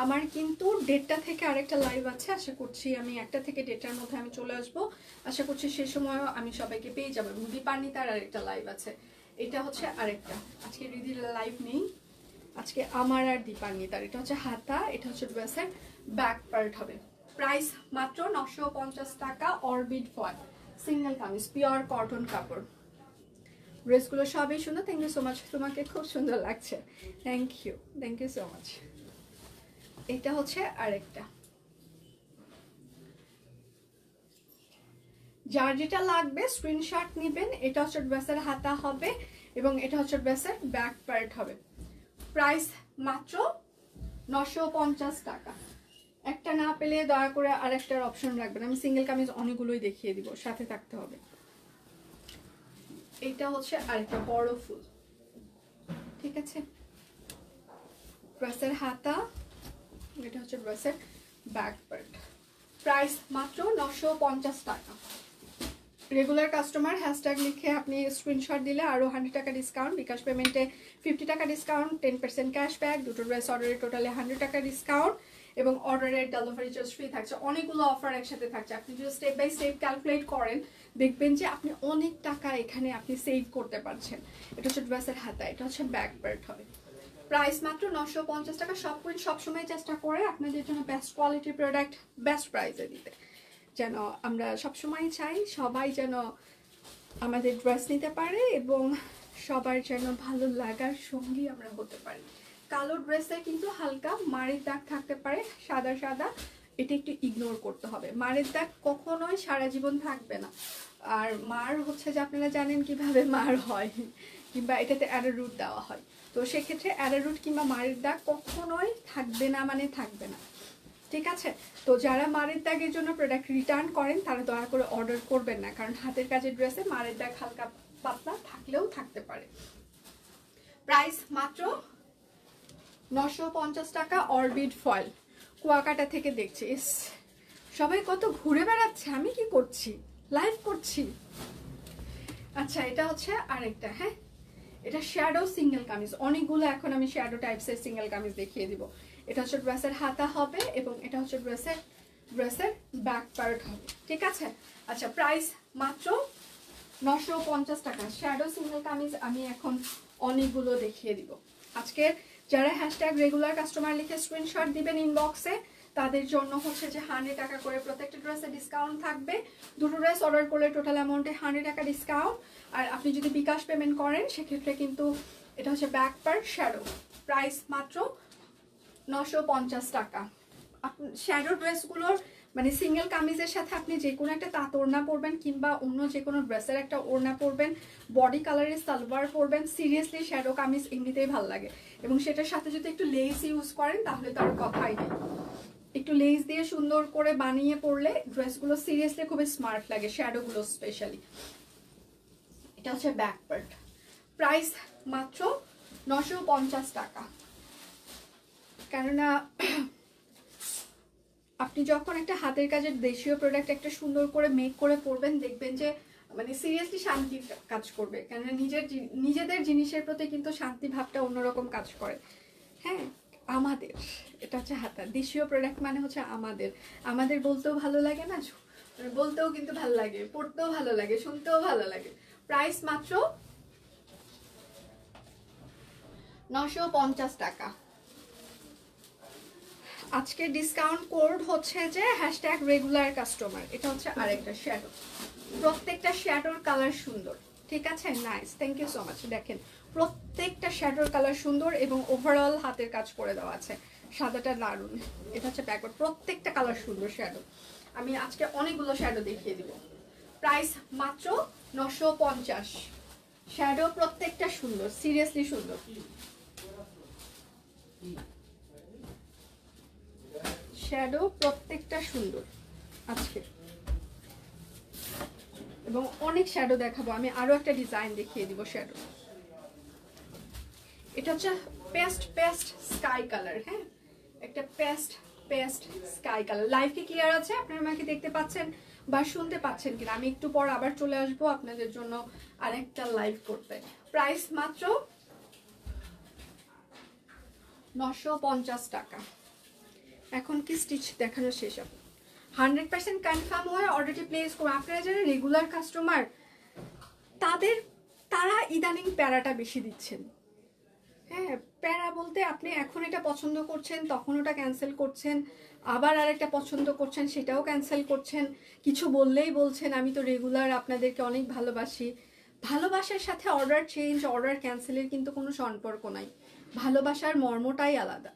আমার কিন্তু 1:30 থেকে আরেকটা লাইভ আছে, আশা করছি আমি 1টা থেকে 1:30টার মধ্যে আমি চলে আসবো। আশা করছি সে সময়ও আমি সবাইকে পেয়ে যাবো। দীপান্বিতার আরেকটা লাইভ আছে, এটা হচ্ছে আরেকটা। আজকে রিদির লাইভ নেই, আজকে আমার আর দীপান্বিতার। এটা হচ্ছে হাতা, এটা হচ্ছে ড্রেসের ব্যাক পার্ট হবে। প্রাইস মাত্র 950 টাকা। Orbit foil single kameez, pure cotton কাপড়। ড্রেসগুলো সবই সুন্দর। থ্যাংক ইউ সো মাচ, তোমাকে খুব সুন্দর লাগছে। Thank you so much. এটা হচ্ছে আরেকটা। যার যেটা লাগবে স্ক্রিনশট নেবেন। এটা হচ্ছে ড্রেসের হাতা হবে এবং এটা হচ্ছে ড্রেসের ব্যাক পার্ট হবে। প্রাইস মাত্র 950 টাকা। একটা না পেলে দয়া করে আরেকটার অপশন রাখবেন। আমি সিঙ্গেল কামিজ অনেকগুলোই দেখিয়ে দিব, সাথে থাকতে হবে। এটা হচ্ছে আরেকটা বড় ফুল, ঠিক আছে? ড্রেসের হাতা, এটা হচ্ছে ড্রেসের ব্যাক পার্ট। প্রাইস মাত্র 950 টাকা। রেগুলার কাস্টমার হ্যাশট্যাগ লিখে আপনি স্ক্রিনশট দিলে আরও 100 টাকা ডিসকাউন্ট। বিকাশ পেমেন্টে 50 টাকা ডিসকাউন্ট, 10% ক্যাশব্যাক, দুটো ড্রেস অর্ডারে টোটালে 100 টাকা ডিসকাউন্ট এবং অর্ডারের ডেলিভারি চার্জ ফ্রি থাকছে। অনেকগুলো অফার একসাথে থাকছে। আপনি যদি স্টেপ বাই স্টেপ ক্যালকুলেট করেন দেখবেন যে আপনি অনেক টাকা এখানে আপনি সেভ করতে পারছেন। এটা হচ্ছে ড্রেসের হাতা, এটা হচ্ছে ব্যাক পার্ট হবে। প্রাইস মাত্র 950 টাকা। সবসময় চেষ্টা করে আপনাদের জন্য বেস্ট কোয়ালিটির প্রোডাক্ট বেস্ট প্রাইসে দিতে। যেন আমরা সবসময় চাই সবাই যেন আমাদের ড্রেস নিতে পারে এবং সবার যেন ভালো লাগার সঙ্গী আমরা হতে পারি। কালো ড্রেসে কিন্তু হালকা মারের দাগ থাকতে পারে, সাদা সাদা, এটা একটু ইগনোর করতে হবে। মারের দাগ কখনোই সারা জীবন থাকবে না। আর মার হচ্ছে যে আপনারা জানেন কিভাবে মার হয়, কিংবা এটাতে অ্যারোরুট দেওয়া হয়। তো সেক্ষেত্রে অ্যারোরুট কিংবা মারের দাগ কখনোই থাকবে না, মানে থাকবে না, ঠিক আছে? তো যারা মারের দাগের জন্য প্রোডাক্ট রিটার্ন করেন তারা দয়া করে অর্ডার করবেন না, কারণ হাতের কাজের ড্রেসে মারের দাগ হালকা পাতলা থাকলেও থাকতে পারে। প্রাইস মাত্র 950 টাকা। অরবিট ফয়েল কুয়াকাটা থেকে দেখছি। সবাই কত ঘুরে বেড়াচ্ছে, আমি কি করছি, লাইভ করছি। আচ্ছা, এটা হচ্ছে আরেকটা। হ্যাঁ, এটা শ্যাডো সিঙ্গেল কামিজ। অনেকগুলো এখন আমি শ্যাডো টাইপসের সিঙ্গেল কামিজ দেখিয়ে দিব। এটা হচ্ছে ড্রেসের হাতা হবে এবং এটা হচ্ছে ড্রেসের ব্যাক পার্ট হবে, ঠিক আছে? আচ্ছা, প্রাইস মাত্র 950 টাকা। শ্যাডো সিঙ্গেল কামিজ আমি এখন অনেকগুলো দেখিয়ে দিব। আজকের যারা হ্যাশট্যাগ রেগুলার কাস্টমার লিখে স্ক্রিনশট দিবেন ইনবক্সে, তাদের জন্য হচ্ছে যে 100 টাকা করে প্রত্যেকটা ড্রেসে ডিসকাউন্ট থাকবে। দুটো ড্রেস অর্ডার করলে টোটাল অ্যামাউন্টে 100 টাকা ডিসকাউন্ট। আর আপনি যদি বিকাশ পেমেন্ট করেন সেক্ষেত্রে কিন্তু এটা হচ্ছে ব্যাক পার্ট শ্যাডো। প্রাইস মাত্র 950 টাকা। শ্যাডো ড্রেসগুলোর মানে সিঙ্গেল কামিজের সাথে আপনি যে কোনো একটা তাঁত ওড়না পরবেন কিংবা অন্য যে কোনো ড্রেসের একটা ওড়না পরবেন, বডি কালারের সালোয়ার পরবেন, সিরিয়াসলি শ্যাডো কামিজ এমনিতেই ভালো লাগে। এবং সেটার সাথে যদি একটু লেস ইউজ করেন তাহলে তো আর কথাই নেই। একটু লেস দিয়ে সুন্দর করে বানিয়ে পরলে ড্রেসগুলো সিরিয়াসলি খুবই স্মার্ট লাগে, শ্যাডোগুলো স্পেশালি। এটা হচ্ছে ব্যাক পার্ট। প্রাইস মাত্র 950 টাকা। কেননা আপনি যখন একটা হাতের কাজের দেশীয় প্রোডাক্ট একটা সুন্দর করে মেক করে পরবেন দেখবেন যে মানে সিরিয়াসলি শান্তি কাজ করবে। কেননা নিজেদের জিনিসের প্রতি কিন্তু শান্তি ভাবটা অন্যরকম কাজ করে। হ্যাঁ, আমাদের এটা হচ্ছে হাতা দেশীয় প্রোডাক্ট মানে হচ্ছে আমাদের বলতেও ভালো লাগে না, বলতেও কিন্তু ভালো লাগে, পড়তেও ভালো লাগে, শুনতেও ভালো লাগে। প্রাইস মাত্র 950 টাকা। আজকে ডিসকাউন্ট কোড হচ্ছে যে হ্যাশট্যাগ রেগুলার কাস্টমার। এটা হচ্ছে আরেকটা শ্যাডো। প্রত্যেকটা শ্যাডোর কালার সুন্দর, ঠিক আছে? Nice, thank you so much. দেখেন প্রত্যেকটা শ্যাডোর কালার সুন্দর এবং ওভারঅল হাতের কাজ করে দেওয়া আছে। সাদাটা দারুণ, এটা হচ্ছে ব্যাকওয়ার্ড, প্রত্যেকটা কালার সুন্দর শ্যাডো। আমি আজকে অনেকগুলো শ্যাডো দেখিয়ে দিব। প্রাইস মাত্র 950। শ্যাডো প্রত্যেকটা সুন্দর, সিরিয়াসলি সুন্দর। শ্যাডো প্রত্যেকটা সুন্দর আজকে, এবং অনেক শ্যাডো দেখাবো আমি। আরো একটা ডিজাইন দেখিয়ে দিব শ্যাডো। এটা হচ্ছে পেস্ট স্কাই কালার। হ্যাঁ, একটা পেস্ট স্কাই কালার। লাইভ কি ক্লিয়ার আছে? আপনারা আমাকে দেখতে পাচ্ছেন বা শুনতে পাচ্ছেন কিনা? আমি একটু পর আবার চলে আসবো আপনাদের জন্য আরেকটা লাইভ করতে। প্রাইস মাত্র 950 টাকা। এখন কি স্টিচ দেখানো শেষ হবে? 100% কনফার্ম হয়ে অর্ডারটি প্লেস করুন। আপনারা যারা রেগুলার কাস্টমার তারা ইদানিং প্যারাটা বেশি দিচ্ছেন। হ্যাঁ, প্যারা বলতে আপনি এখন এটা পছন্দ করছেন, তখন ওটা ক্যান্সেল করছেন, আবার আরেকটা পছন্দ করছেন, সেটাও ক্যান্সেল করছেন। কিছু বললেই বলছেন আমি তো রেগুলার আপনাদেরকে অনেক ভালোবাসি। ভালোবাসার সাথে অর্ডার চেঞ্জ, অর্ডার ক্যান্সেলের কিন্তু কোনো সম্পর্ক নাই। ভালোবাসার মর্মটাই আলাদা।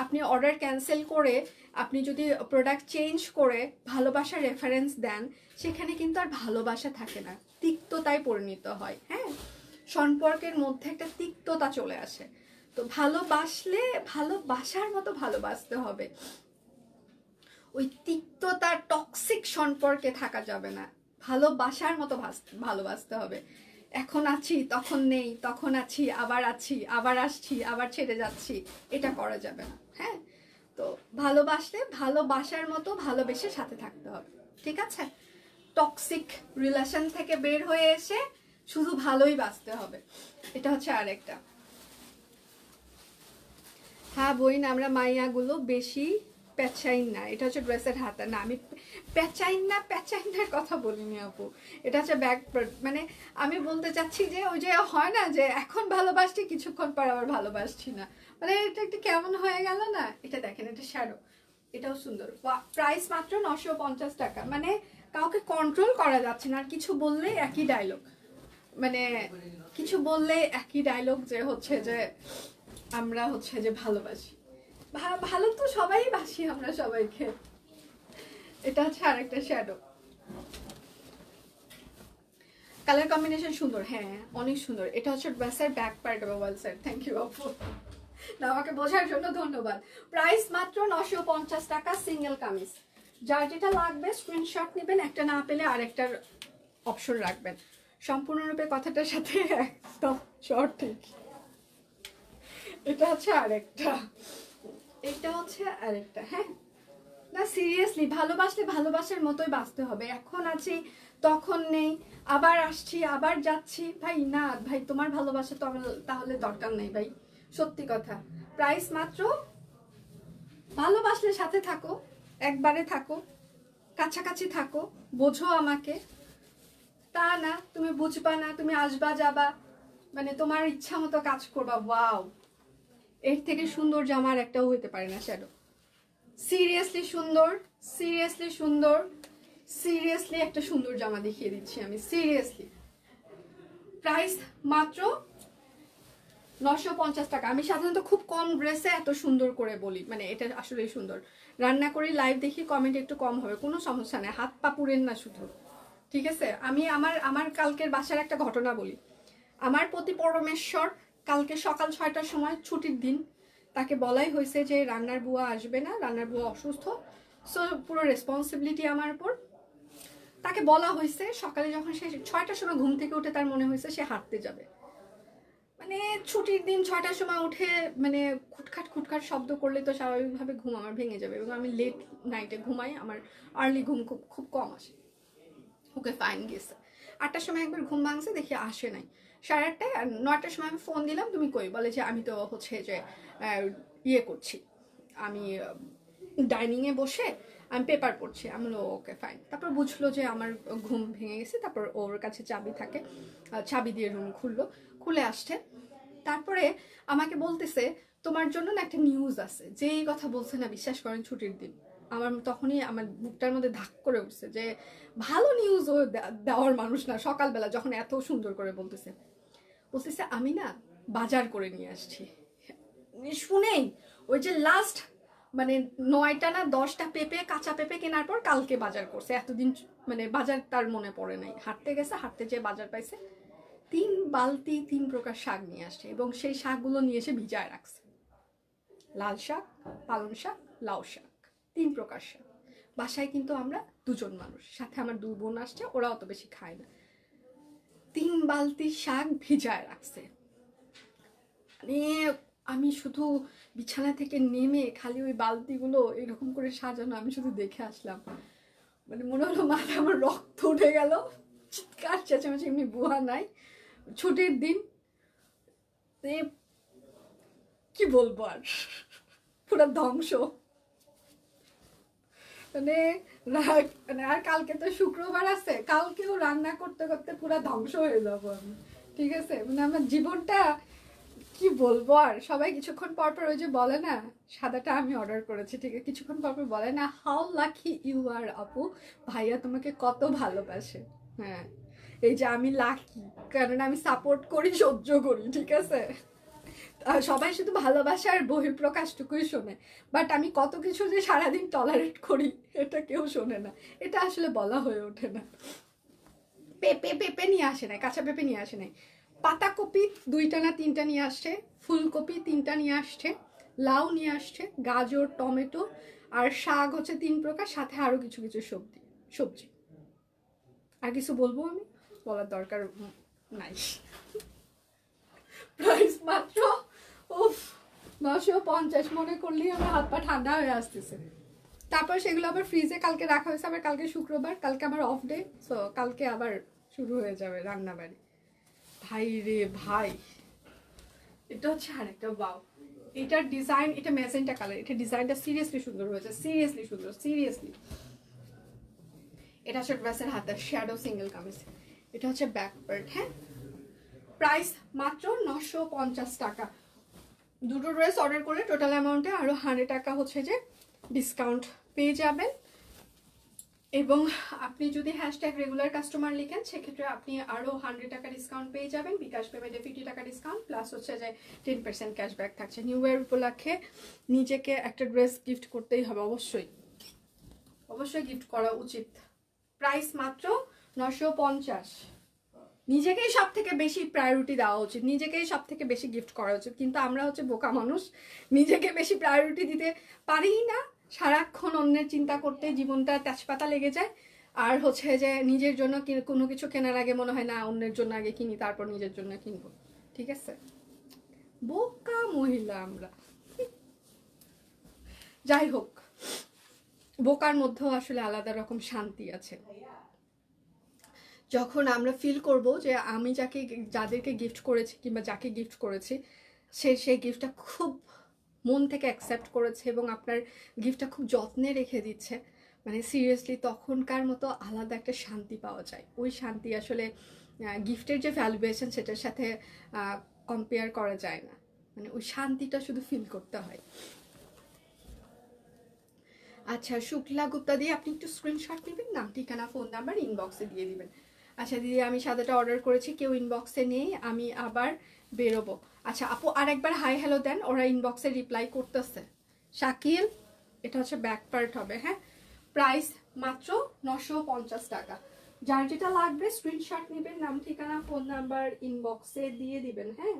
আপনি অর্ডার ক্যান্সেল করে, আপনি যদি প্রোডাক্ট চেঞ্জ করে ভালোবাসার রেফারেন্স দেন, সেখানে কিন্তু আর ভালোবাসা থাকে না, তিক্ততায় পরিণত হয়। হ্যাঁ, সম্পর্কের মধ্যে একটা তিক্ততা চলে আসে। তো ভালোবাসলে ভালোবাসার মতো ভালোবাসতে হবে। ওই তিক্ততা টক্সিক সম্পর্কে থাকা যাবে না। ভালোবাসার মতো ভালোবাসতে হবে। এখন আছি তখন নেই, তখন আছি আবার আসছি আবার ছেড়ে যাচ্ছি, এটা করা যাবে না। হ্যাঁ, তো ভালোবাসলে ভালোবাসার মতো ভালোবেসে সাথে থাকতে হবে। ঠিক আছে? টক্সিক রিলেশন থেকে বের হয়ে এসে শুধু ভালোই বাঁচতে হবে। এটা হচ্ছে আরেকটা। হ্যাঁ বইন, আমরা মাইয়াগুলো বেশি প্যাচাইন না। এটা হচ্ছে ড্রেসের হাতা। না, আমি প্যাচাইনার কথা বলিনি আপু। এটা হচ্ছে ব্যাক, মানে আমি বলতে চাচ্ছি যে ওই যে হয় না যে এখন ভালোবাসছি কিছুক্ষণ পর আবার ভালোবাসছি না, মানে এটা একটু কেমন হয়ে গেল না? এটা দেখেন, এটা শ্যাডো, এটাও সুন্দর। প্রাইস মাত্র 950 টাকা। মানে কাউকে কন্ট্রোল করা যাচ্ছে না। আর কিছু বললে একই ডায়লগ, মানে কিছু বললে একই ডায়লগ যে হচ্ছে যে আমরা হচ্ছে যে ভালোবাসি। ভালো তো সবাই বাসি আমরা সবাইকে। এটা হচ্ছে আরেকটা শ্যাডো। কালার কম্বিনেশন সুন্দর, হ্যাঁ অনেক সুন্দর। এটা হচ্ছে ড্রেসের ব্যাক পার্ট এবং ওয়াল সাইড। থ্যাংক ইউ আপু, না আমাকে বোঝার জন্য ধন্যবাদ। প্রাইস মাত্র 950 টাকা, সিঙ্গেল কামিজ। যার যেটা লাগবে স্ক্রিনশট নেবেন, একটা না পেলে আরেকটার অপশন রাখবেন। সম্পূর্ণরূপে কথাটার সাথে একদম সঠিক। এটা হচ্ছে আরেকটা, এটা হচ্ছে আরেকটা। হ্যাঁ, না সিরিয়াসলি ভালোবাসলে ভালোবাসার মতোই বাঁচতে হবে। এখন আছি তখন নেই, আবার আসছি আবার যাচ্ছি। ভাই না ভাই, তোমার ভালোবাসা তো আমার তাহলে দরকার নেই ভাই, সত্যি কথা। প্রাইস মাত্র, ভালোবাসলে সাথে থাকো, একবারে থাকো, কাছাকাছি থাকো, বোঝো আমাকে। তা না তুমি বুঝবা না, তুমি আসবা যাবা, মানে তোমার ইচ্ছা মতো কাজ করবা। ওয়াও, এর থেকে সুন্দর জামার একটাও হইতে পারে না শ্যাডো। সিরিয়াসলি সুন্দর, সিরিয়াসলি সুন্দর, সিরিয়াসলি একটা সুন্দর জামা দেখিয়ে দিচ্ছি আমি, সিরিয়াসলি। প্রাইস মাত্র 950 টাকা। আমি সাধারণত খুব কম ড্রেসে এত সুন্দর করে বলি, মানে এটা আসলেই সুন্দর। রান্না করি, লাইভ দেখি, কমেন্ট একটু কম হবে, কোনো সমস্যা নেই, হাত পা পুড়েন না শুধু। ঠিক আছে? আমি আমার কালকের বাসার একটা ঘটনা বলি। আমার প্রতি পরমেশ্বর কালকে সকাল 6টার সময়, ছুটির দিন, তাকে বলাই হয়েছে যে রান্নার বুয়া আসবে না, রান্নার বুয়া অসুস্থ, সো পুরো রেসপন্সিবিলিটি আমার উপর। তাকে বলা হয়েছে, সকালে যখন সে 6টার সময় ঘুম থেকে উঠে তার মনে হয়েছে সে হাঁটতে যাবে, মানে ছুটির দিন 6টার সময় উঠে মানে খুটখাট শব্দ করলে তো স্বাভাবিকভাবে ঘুম আমার ভেঙে যাবে, এবং আমি লেট নাইটে ঘুমাই, আমার আর্লি ঘুম খুব কম আসে। ওকে ফাইন, গেছে 8টার সময় একবার ঘুম ভাঙছে, দেখি আসে নাই। 8:30 আর 9টার সময় আমি ফোন দিলাম, তুমি কই? বলে যে আমি তো হচ্ছে যে ইয়ে করছি, আমি ডাইনিংয়ে বসে আমি পেপার পড়ছি। আমি বললাম ওকে ফাইন। তারপর বুঝলো যে আমার ঘুম ভেঙে গেছে, তারপর ওর কাছে চাবি থাকে, চাবি দিয়ে রুম খুলে আসছে। তারপরে আমাকে বলতেছে তোমার জন্য না একটা নিউজ আছে। যেই কথা বলছে না, বিশ্বাস করেন ছুটির দিন আমার তখনই আমার বুকটার মধ্যে ধাক করে উঠছে যে ভালো নিউজ ও দেওয়ার মানুষ না, সকালবেলা যখন এত সুন্দর করে বলতেছে। বলতেছে আমি না বাজার করে নিয়ে আসছি। শুনেই ওই যে লাস্ট মানে 9টা না 10টা পেঁপে, কাঁচা পেঁপে কেনার পর কালকে বাজার করছে। এতদিন মানে বাজার তার মনে পড়ে নাই, হাঁটতে গেছে, হাঁটতে যেয়ে বাজার পাইছে, 3 বালতি 3 প্রকার শাক নিয়ে আসছে এবং সেই শাকগুলো নিয়ে এসে ভিজায় রাখছে। লাল শাক, পালং শাক, লাউ শাক, 3 প্রকার শাক। বাসায় কিন্তু আমরা 2 জন মানুষ, সাথে আমার 2 বোন আসছে, ওরা অত বেশি খায় না। 3 বালতি শাক ভিজায় রাখছে। মানে আমি শুধু বিছানা থেকে নেমে খালি ওই বালতিগুলো এরকম করে সাজানো আমি শুধু দেখে আসলাম, মানে মনে হলো মাথায় আমার রক্ত উঠে গেল। চিৎকার চেঁচামেচি, এমনি বুয়া নাই, ছুটির দিন, কি বলবো আর, পুরো ধ্বংস। মানে আর কালকে তো শুক্রবার আছে, কালকেও রান্না করতে করতে পুরো ধ্বংস হয়ে যাবো আমি, ঠিক আছে? মানে আমার জীবনটা কি বলবো আর। সবাই কিছুক্ষণ পর পর ওই যে বলে না, সাদাটা আমি অর্ডার করেছি, ঠিক আছে, কিছুক্ষণ পর পর বলে না হাউ লাকি ইউ আর আপু, ভাইয়া তোমাকে কত ভালোবাসে। হ্যাঁ, এই যে আমি লাকি, কারণ আমি সাপোর্ট করি, সহ্য করি, ঠিক আছে? সবাই শুধু ভালোবাসার বহিঃপ্রকাশটুকুই শোনে, বাট আমি কত কিছু যে সারাদিন টলারেট করি এটা কেউ শোনে না, এটা আসলে বলা হয়ে ওঠে না। পেঁপে নিয়ে আসে নাই, কাঁচা পেঁপে নিয়ে আসে নাই, পাতাকপি 2টা না 3টা নিয়ে আসছে, ফুলকপি 3টা নিয়ে আসছে, লাউ নিয়ে আসছে, গাজর, টমেটো আর শাক হচ্ছে 3 প্রকার, সাথে আরো কিছু কিছু সবজি। আর কিছু বলবো আমি, বলার দরকার নাই। প্রাইস মাত্র 950, মনে করলেই আমার হাত পা ঠান্ডা হয়ে আসতেছে। তারপর সেগুলো আবার ফ্রিজে কালকে রাখা হয়েছে, আবার কালকে শুক্রবার, কালকে আমার অফ ডে, সো কালকে আবার শুরু হয়ে যাবে রান্নাবাড়ি। ভাই রে ভাই, এটা হচ্ছে আরেকটা ওয়াও। এটার ডিজাইন, এটা ম্যাজেন্টা কালার, এটা ডিজাইনটা সিরিয়াসলি সুন্দর হয়েছে, সিরিয়াসলি সুন্দর, সিরিয়াসলি। এটা হচ্ছে ড্রেসের হাতে শ্যাডো সিঙ্গেল কামিজ, এটা হচ্ছে ব্যাক পার্ট। হ্যাঁ, প্রাইস মাত্র 950 টাকা। 2টো ড্রেস অর্ডার করলে টোটাল অ্যামাউন্টে আরো 100 টাকা হচ্ছে যে ডিসকাউন্ট পেয়ে যাবেন। এবং আপনি যদি হ্যাশট্যাগ রেগুলার কাস্টমার লিখেন সেক্ষেত্রে আপনি আরো 100 টাকা ডিসকাউন্ট পেয়ে যাবেন। বিকাশ পেমেন্টে 50 টাকা ডিসকাউন্ট প্লাস হচ্ছে যে 10% ক্যাশব্যাক থাকছে। নিউ ইয়ার উপলক্ষে নিজেকে একটা ড্রেস গিফট করতেই হবে, অবশ্যই অবশ্যই গিফট করা উচিত। প্রাইস মাত্র 950। নিজেকেই সব থেকে বেশি প্রায়োরিটি দেওয়া উচিত, নিজেকেই সব থেকে বেশি গিফট করা উচিত, কিন্তু আমরা হচ্ছে বোকা মানুষ, নিজেকে বেশি প্রায়োরিটি দিতে পারি না। সারাক্ষণ অন্যের চিন্তা করতে জীবনটা তেজপাতা লেগে যায়। আর হচ্ছে যে নিজের জন্য কোনো কিছু কেনার আগে মনে হয় না অন্যের জন্য আগে কিনি, তারপর নিজের জন্য কিনবো, ঠিক আছে? বোকা মহিলা আমরা। যাই হোক, বোকার মধ্যেও আসলে আলাদা রকম শান্তি আছে। যখন আমরা ফিল করব যে আমি যাদেরকে গিফট করেছি কিংবা যাকে গিফট করেছি সেই গিফটটা খুব মন থেকে অ্যাকসেপ্ট করেছে এবং আপনার গিফটটা খুব যত্নে রেখে দিচ্ছে, মানে সিরিয়াসলি তখনকার মতো আলাদা একটা শান্তি পাওয়া যায়। ওই শান্তি আসলে গিফটের যে ভ্যালুয়েশন সেটার সাথে কম্পেয়ার করা যায় না, মানে ওই শান্তিটা শুধু ফিল করতে হয়। আচ্ছা, শুক্লা গুপ্তা দিয়ে আপনি একটু স্ক্রিনশট নেবেন, নাম ঠিকানা ফোন নাম্বার ইনবক্সে দিয়ে দিবেন। আচ্ছা দিদি, আমি সাদাটা অর্ডার করেছি, কেউ ইনবক্সে নেই, আমি আবার বেরোবো। আচ্ছা আপু, আরেকবার হাই হ্যালো দেন, ওরা ইনবক্সে রিপ্লাই করতেছে। শাকিল, এটা হচ্ছে ব্যাক পার্ট হবে। হ্যাঁ, প্রাইস মাত্র 950 টাকা। যার যেটা লাগবে স্ক্রিনশট নেবেন, নাম ঠিকানা ফোন নাম্বার ইনবক্সে দিয়ে দিবেন। হ্যাঁ,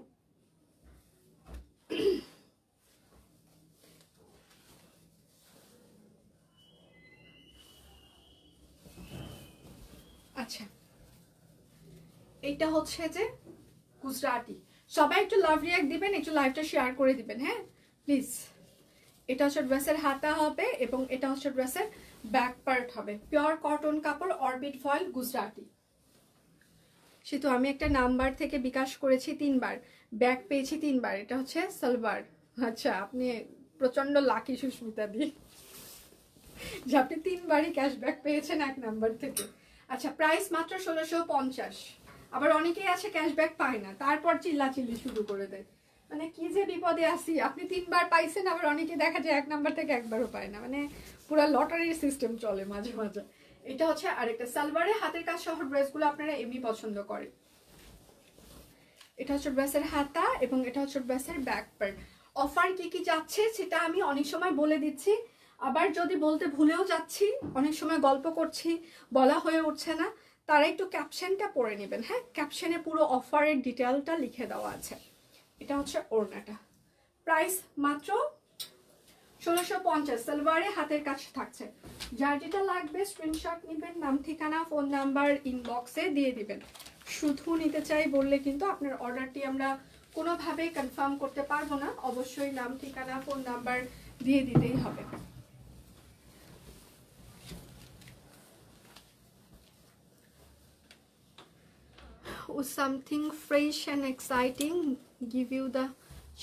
আচ্ছা এইটা হচ্ছে যে গুজরাটি। সবাই একটু লাভ রিয়াক্ট দিবেন, একটু লাইভটা শেয়ার করে দিবেন। হ্যাঁ প্লিজ। এটা হচ্ছে ড্রেসের হাতা হবে এবং এটা হচ্ছে ড্রেসের ব্যাক পার্ট হবে। পিওর কটন কাপড়, অরবিট ফয়েল, গুজরাটি। সেহেতু আমি একটা নাম্বার থেকে বিকাশ করেছি 3 বার, ব্যাক পেয়েছি 3 বার। এটা হচ্ছে সালোয়ার। আচ্ছা, আপনি প্রচন্ড লাকি সুস্মিতা দি যে আপনি 3 বারই ক্যাশব্যাক পেয়েছেন 1 নাম্বার থেকে। আচ্ছা, প্রাইস মাত্র 1650। আবার অনেকেই আছে ক্যাশব্যাক পায় না, তারপর চিল্লাচিল্লি শুরু করে দেয়। মানে কি যে বিপদে আসি, আপনি 3 বার পাইছেন, আবার অনেকে দেখা যায় 1 নাম্বার থেকে একবারও পায় না। মানে পুরো লটারির সিস্টেম চলে মাঝে মাঝে। এটা হচ্ছে আরেকটা সালোয়ারে হাতের কাজ সহ ড্রেসগুলো আপনারা এমনি পছন্দ করেন। এটা হচ্ছে ড্রেসের হাতা এবং এটা হচ্ছে ড্রেসের ব্যাক পার্ট। অফার কি কি যাচ্ছে সেটা আমি অনেক সময় বলে দিচ্ছি, আবার যদি বলতে ভুলেও যাচ্ছি, অনেক সময় গল্প করছি বলা হয়ে উঠছে না, তারা একটু ক্যাপশনটা পড়ে নেবেন। হ্যাঁ, ক্যাপশনে পুরো অফারের ডিটেলটা লিখে দেওয়া আছে। এটা হচ্ছে ওড়নাটা, প্রাইস মাত্র 1650। সালোয়ারে হাতের কাছে থাকছে। যার যেটা লাগবে স্ক্রিনশট নেবেন, নাম ঠিকানা ফোন নাম্বার ইনবক্সে দিয়ে দিবেন। শুধু নিতে চাই বললে কিন্তু আপনার অর্ডারটি আমরা কোনোভাবেই কনফার্ম করতে পারবো না, অবশ্যই নাম ঠিকানা ফোন নাম্বার দিয়ে দিতেই হবে। Something fresh and exciting, give you the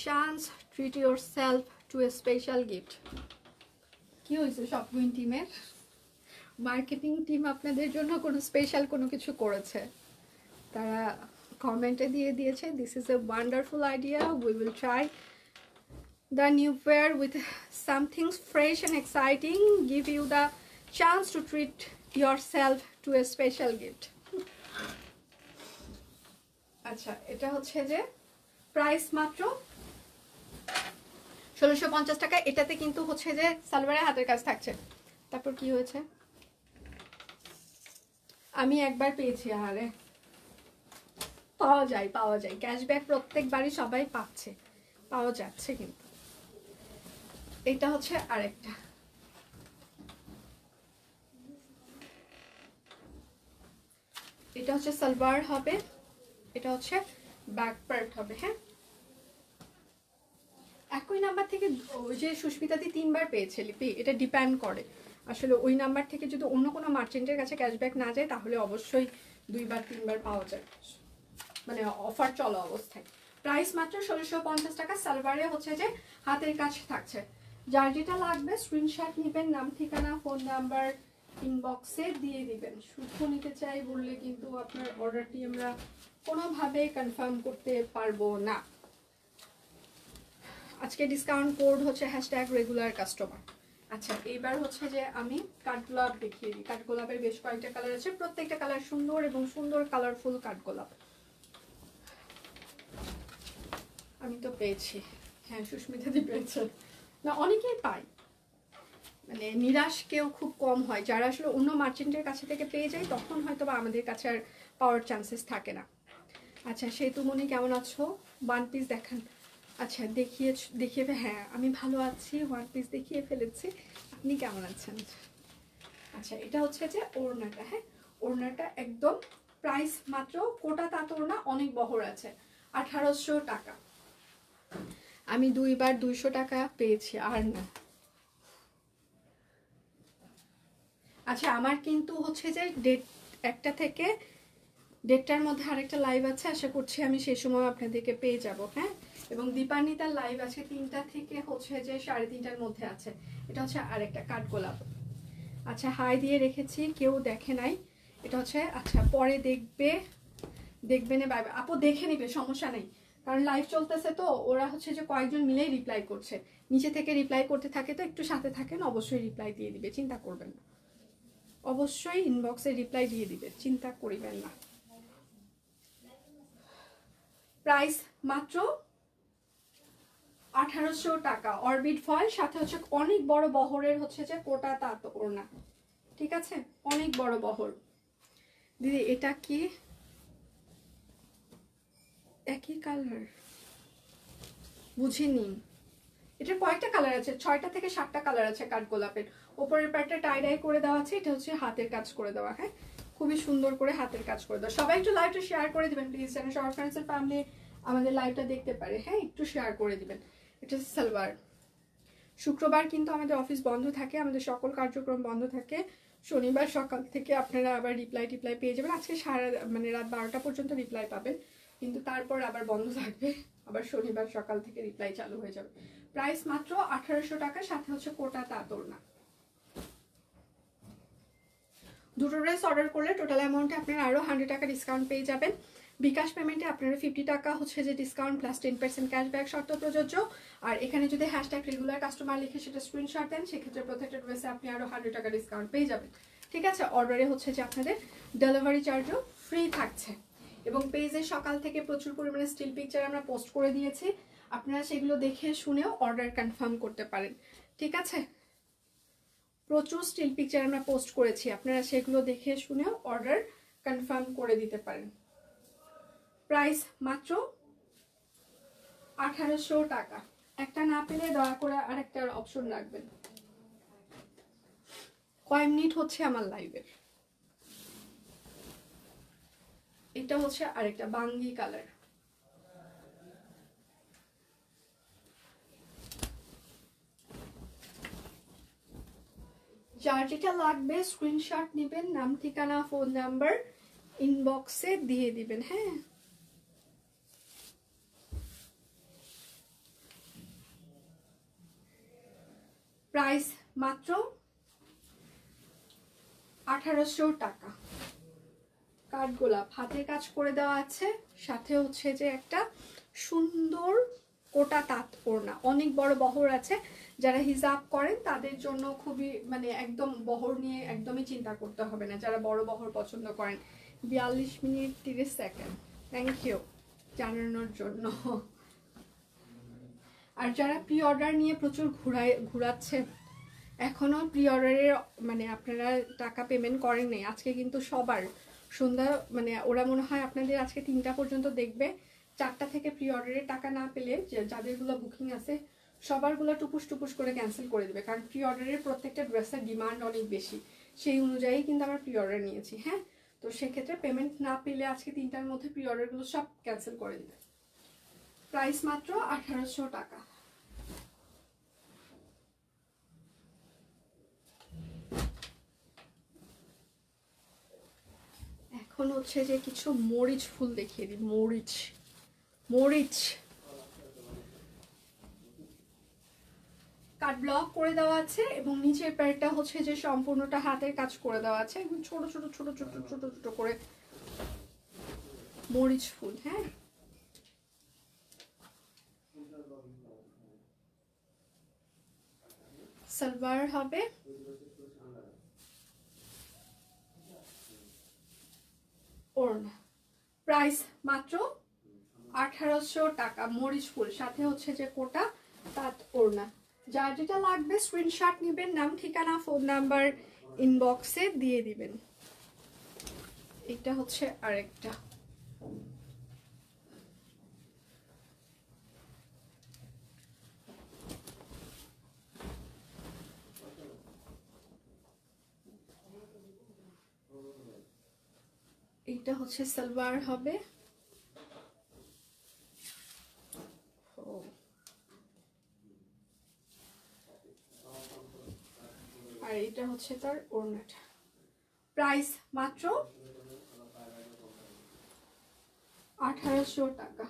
chance, treat yourself to a special gift. কি হয়েছে শপিং টিমের? মার্কেটিং টিম আপনাদের জন্য কোনো স্পেশাল কোনো কিছু করেছে, তারা কমেন্টে দিয়ে দিয়েছে this is a wonderful idea, we will try the new pair with something fresh and exciting, give you the chance to treat yourself to a special gift. আচ্ছা, এটা হচ্ছে যে প্রাইস মাত্র 1650 টাকা। এটাতে কিন্তু হচ্ছে যে সালোয়ারের হাতের কাজ থাকছে। তারপর কি হয়েছে, আমি একবার পেয়েছি, আরে পাওয়া যায় ক্যাশব্যাক প্রত্যেকবারই সবাই পাচ্ছে, পাওয়া যাচ্ছে। কিন্তু এটা হচ্ছে আরেকটা, এটা হচ্ছে সালোয়ার হবে, এটা হচ্ছে ব্যাক পার্ট হবে। হ্যাঁ, একই নাম্বার থেকে ওই যে সুস্মিতাদি 3বার পেয়েছে লিপি, এটা ডিপেন্ড করে আসলে ওই নাম্বার থেকে যদি অন্য কোনো মার্চেন্টের কাছে ক্যাশব্যাক না যায় তাহলে অবশ্যই 2বার 3বার পাওয়া যায়, মানে অফার চলা অবস্থায়। প্রাইস মাত্র 1650 টাকা। সালোয়ারে হচ্ছে যে হাতের কাজ থাকছে। যার যেটা লাগবে স্ক্রিনশট নেবেন, নাম ঠিকানা ফোন নাম্বার ইনবক্সে দিয়ে দিবেন। শুধু নিতে চাই বললে কিন্তু আপনার অর্ডারটি আমরা কোনোভাবে কনফার্ম করতে পারবো না। আজকে ডিসকাউন্ট কোড হচ্ছে #রেগুলার কাস্টমার। আচ্ছা, এইবার হচ্ছে যে আমি কাঠগোলাপ দেখিয়ে দিই। কাঠগোলাপের বেশ কয়েকটা কালার আছে, প্রত্যেকটা কালার সুন্দর এবং সুন্দর কালারফুল কাঠগোলাপ। আমি তো পেয়েছি, হ্যাঁ সুস্মিতাদি পেয়েছে, না অনেকেই পায়, মানে নিরাশ কেউ খুব কম হয়। যারা আসলে অন্য মার্চেন্টের কাছে থেকে পেয়ে যায় তখন হয়তো বা আমাদের কাছে আর পাওয়ার চান্সেস থাকে না। আচ্ছা, সেতুমণি কেমন আছো? ওয়ান পিস দেখান। আচ্ছা, দেখিয়ে হ্যাঁ আমি ভালো আছি, ওয়ান পিস দেখিয়ে ফেলেছি। আপনি কেমন আছেন? আচ্ছা, এটা হচ্ছে যে ওড়নাটা। হ্যাঁ, ওড়নাটা একদম প্রাইস মাত্র, কোটা তাঁত ওড়না, অনেক বহর আছে, 1800 টাকা। আমি 2বার 200 টাকা পেয়েছি, আর না। আচ্ছা, আমার কিন্তু হচ্ছে যে ডেট 1টা থেকে 1:30টার মধ্যে আরেকটা লাইভ আছে, আশা করছি আমি সেই সময় আপনাদেরকে পেয়ে যাব। হ্যাঁ, এবং দীপান্বিতার লাইভ আছে 3টা থেকে হচ্ছে যে 3:30টার মধ্যে আছে। এটা হচ্ছে আরেকটা কাঠগোলাপ। আচ্ছা, হাই দিয়ে রেখেছি, কেউ দেখে নাই। এটা হচ্ছে, আচ্ছা পরে দেখবে না, বাই বাই। আপু দেখে নিবে, সমস্যা নেই, কারণ লাইভ চলতেছে তো ওরা হচ্ছে যে কয়েকজন মিলেই রিপ্লাই করছে, নিচে থেকে রিপ্লাই করতে থাকে, তো একটু সাথে থাকেন, অবশ্যই রিপ্লাই দিয়ে দিবে, চিন্তা করবেন না, অবশ্যই ইনবক্সে রিপ্লাই দিয়ে দিবে, চিন্তা করিবেন না। প্রাইস মাত্র 1800 টাকা। অরবিট ফয়েল, সাথে হচ্ছে অনেক বড় বহরের হচ্ছে যে কোটা তাঁত ওড়না, ঠিক আছে, অনেক বড় বহর। দিদি এটা কি একই কালার? বুঝিনি, এটার কয়েকটা কালার আছে, 6টা থেকে 7টা কালার আছে কাঠগোলাপের। ওপরের পার্টটা টাই ডাই করে দেওয়া আছে, এটা হচ্ছে হাতের কাজ করে দেওয়া। হ্যাঁ, খুবই সুন্দর করে হাতের কাজ করে দেওয়া। সবাই একটু লাইভটা শেয়ার করে দিবেন প্লিজ, যেন সবার ফ্রেন্ডস এন্ড ফ্যামিলি আমাদের লাইভটা দেখতে পারে। হ্যাঁ, একটু শেয়ার করে দিবেন। এটা হচ্ছে সালোয়ার। শুক্রবার কিন্তু আমাদের অফিস বন্ধ থাকে, আমাদের সকল কার্যক্রম বন্ধ থাকে। শনিবার সকাল থেকে আপনারা আবার রিপ্লাই পেয়ে যাবেন। আজকে মানে রাত 12টা পর্যন্ত রিপ্লাই পাবেন, কিন্তু তারপর আবার বন্ধ থাকবে, আবার শনিবার সকাল থেকে রিপ্লাই চালু হয়ে যাবে। প্রাইস মাত্র 1800 টাকা, সাথে হচ্ছে কোটা তাঁত ওড়না। দুটো ড্রেস অর্ডার করলে টোটাল অ্যামাউন্টে আপনারা আরও 100 টাকা ডিসকাউন্ট পেয়ে যাবেন। বিকাশ পেমেন্টে আপনারা 50 টাকা হচ্ছে যে ডিসকাউন্ট প্লাস 10% ক্যাশব্যাক শর্ত প্রযোজ্য। আর এখানে যদি #রেগুলার কাস্টমার লিখে সেটা স্ক্রিনশট দেন, সেক্ষেত্রে প্রত্যেকটা ড্রেসে আপনি আরও 100 টাকা ডিসকাউন্ট পেয়ে যাবেন। ঠিক আছে, অর্ডারে হচ্ছে যে আপনাদের ডেলিভারি চার্জও ফ্রি থাকছে। এবং পেজে সকাল থেকে প্রচুর পরিমাণে স্টিল পিকচার আমরা পোস্ট করে দিয়েছি, আপনারা সেগুলো দেখে শুনেও অর্ডার কনফার্ম করতে পারেন। ঠিক আছে, প্রচুর স্টিল পিকচার আমরা পোস্ট করেছি, আপনারা সেগুলো দেখে শুনেও অর্ডার কনফার্ম করে দিতে পারেন। প্রাইস মাত্র 1800 টাকা। একটা না পেলে দয়া করে আরেকটার অপশন রাখবেন। কয় মিনিট হচ্ছে আমার লাইভের। এটা হচ্ছে আরেকটা বাঙ্গি কালার। যার যেটা লাগবে স্ক্রিনশট নেবেন, নাম ঠিকানা ফোন নাম্বার ইনবক্সে দিয়ে দিবেন। হ্যাঁ, প্রাইস মাত্র 1800 টাকা। কাঠগোলাপ হাতের কাজ করে দেওয়া আছে, সাথে হচ্ছে যে একটা সুন্দর কোটা তাঁত ওড়না, অনেক বড় বহর আছে। যারা হিজাব করেন তাদের জন্য খুবই মানে একদম বহর নিয়ে একদমই চিন্তা করতে হবে না, যারা বড় বহর পছন্দ করেন। 42 মিনিট 30 সেকেন্ড, থ্যাংক ইউ জানানোর জন্য। আর যারা প্রি অর্ডার নিয়ে প্রচুর ঘুরাচ্ছে, এখনো প্রি অর্ডারের মানে আপনারা টাকা পেমেন্ট করেন নাই, আজকে কিন্তু সবার সন্ধ্যা মানে ওরা মনে হয় আপনাদের আজকে 3টা পর্যন্ত দেখবে। 4টা থেকে প্রি অর্ডারের টাকা না পেলে যাদেরগুলো বুকিং আছে সবারগুলো টুপুস টুপুস করে ক্যান্সেল করে দেবে, কারণ প্রি অর্ডারের প্রত্যেকটা ড্রেসের ডিমান্ড অনেক বেশি, সেই অনুযায়ী কিন্তু আমরা প্রি অর্ডার নিয়েছি। হ্যাঁ, তো সেক্ষেত্রে পেমেন্ট না পেলে আজকে 3টার মধ্যে প্রি অর্ডারগুলো সব ক্যান্সেল করে দেবে। প্রাইস মাত্র 1800 টাকা। এখন হচ্ছে যে কিছু মরিচ ফুল দেখিয়ে দিই। মরিচ মরিচ কাট ব্লক করে দেওয়া আছে এবং নিচের প্যাডটা হচ্ছে যে সম্পূর্ণটা হাতের কাজ করে দেওয়া আছে, এবং ছোট ছোট ছোট ছোট ছোট ছোট করে মরিচ ফুল। হ্যাঁ, সালোয়ার হবে ওড়না। প্রাইস মাত্র 1800 টাকা। মরিচ ফুল সাথে হচ্ছে যে কোটা তাঁত ওড়না। যার যেটা লাগবে স্ক্রিনশট নেবেন, নাম ঠিকানা ফোন নাম্বার ইনবক্সে দিয়ে দিবেন। এটা হচ্ছে আরেকটা। এটা হচ্ছে সালোয়ার হবে। আর এটা হচ্ছে তার ওড়নাটা। প্রাইস মাত্র 1800 টাকা।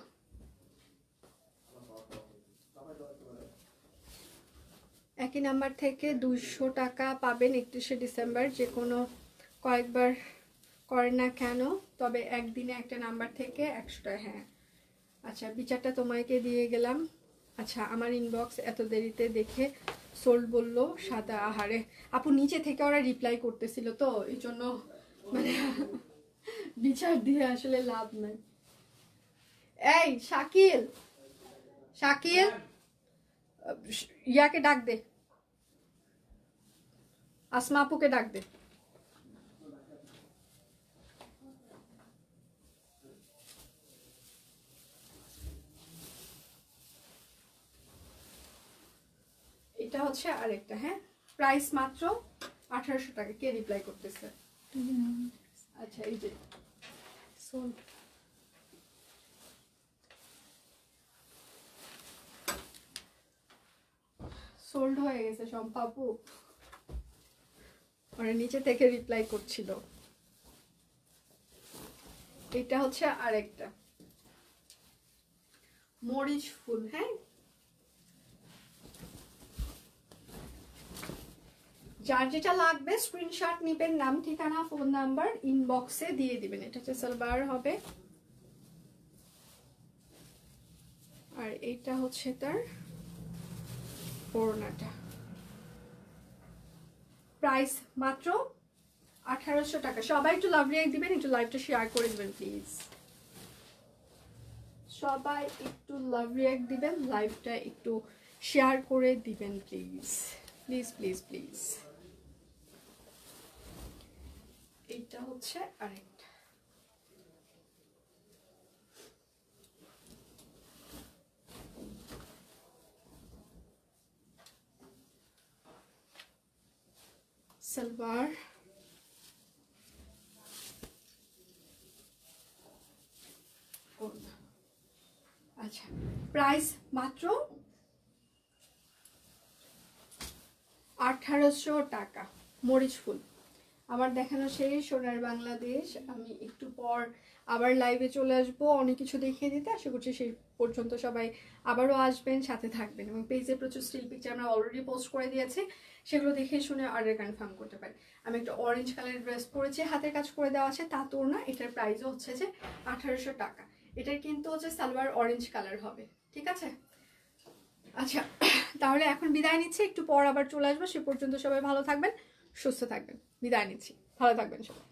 একই নাম্বার থেকে 200 টাকা পাবেন 31শে ডিসেম্বর, যে কোনো কয়েকবার করেন না কেন, তবে একদিনে একটা নাম্বার থেকে 100 টাকা। হ্যাঁ, আচ্ছা বিচারটা তোমাকে দিয়ে গেলাম। আচ্ছা, আমার ইনবক্স এত দেরিতে দেখে সোল্ড বললো সাদা। আহারে আপু, নিচে থেকে ওরা রিপ্লাই করতেছিল তো এই জন্য মানে বিচার দিয়ে আসলে লাভ নাই। এই শাকিল, শাকিল ইয়াকে ডাক দে, আসমা আপুকে ডাক দে। এটা হচ্ছে আরেকটা। হ্যাঁ, প্রাইস মাত্র 1800 টাকা। কে রিপ্লাই করতেছে? আচ্ছা, এই যে সোল্ড। সোল্ড হয়ে গেছে সম্পাপু, ওরা নিচে থেকে রিপ্লাই করছিল। এটা হচ্ছে আরেকটা মরিচ ফুল। হ্যাঁ, যার যেটা লাগবে স্ক্রিনশট নেবেন, নাম ঠিকানা ফোন নাম্বার ইনবক্সে দিয়ে দিবেন। এটা হচ্ছে সালোয়ার হবে, আর এইটা হচ্ছে তার ওড়নাটা। প্রাইস মাত্র 1800 টাকা। সবাই একটু লাভ রিঅ্যাক্ট দিবেন, একটু লাইভটা শেয়ার করে দিবেন প্লিজ। সবাই একটু লাভ রিয়াক্ট দিবেন, লাইভটা একটু শেয়ার করে দিবেন প্লিজ প্লিজ প্লিজ প্লিজ। এইটা হচ্ছে আরেকটা। সালোয়ার, আচ্ছা প্রাইস মাত্র 1800 টাকা। মরিচ ফুল আমার দেখানো শেষ, সোনার বাংলাদেশ। আমি একটু পর আবার লাইভে চলে আসবো অনেক কিছু দেখিয়ে দিতে। আশা করছি সেই পর্যন্ত সবাই আবারও আসবেন, সাথে থাকবেন, এবং পেজে প্রচুর স্টিল পিকচার আমরা অলরেডি পোস্ট করে দিয়েছি, সেগুলো দেখে শুনে অর্ডার কনফার্ম করতে পারেন। আমি একটা অরেঞ্জ কালারের ড্রেস পরেছি, হাতের কাজ করে দেওয়া আছে, তা তোর না। এটার প্রাইসও হচ্ছে যে 1800 টাকা। এটার কিন্তু হচ্ছে সালোয়ার অরেঞ্জ কালার হবে, ঠিক আছে? আচ্ছা তাহলে এখন বিদায় নিচ্ছি, একটু পর আবার চলে আসবো। সে পর্যন্ত সবাই ভালো থাকবেন, সুস্থ থাকবেন। বিদায় নিচ্ছি, ভালো থাকবেন সবাই।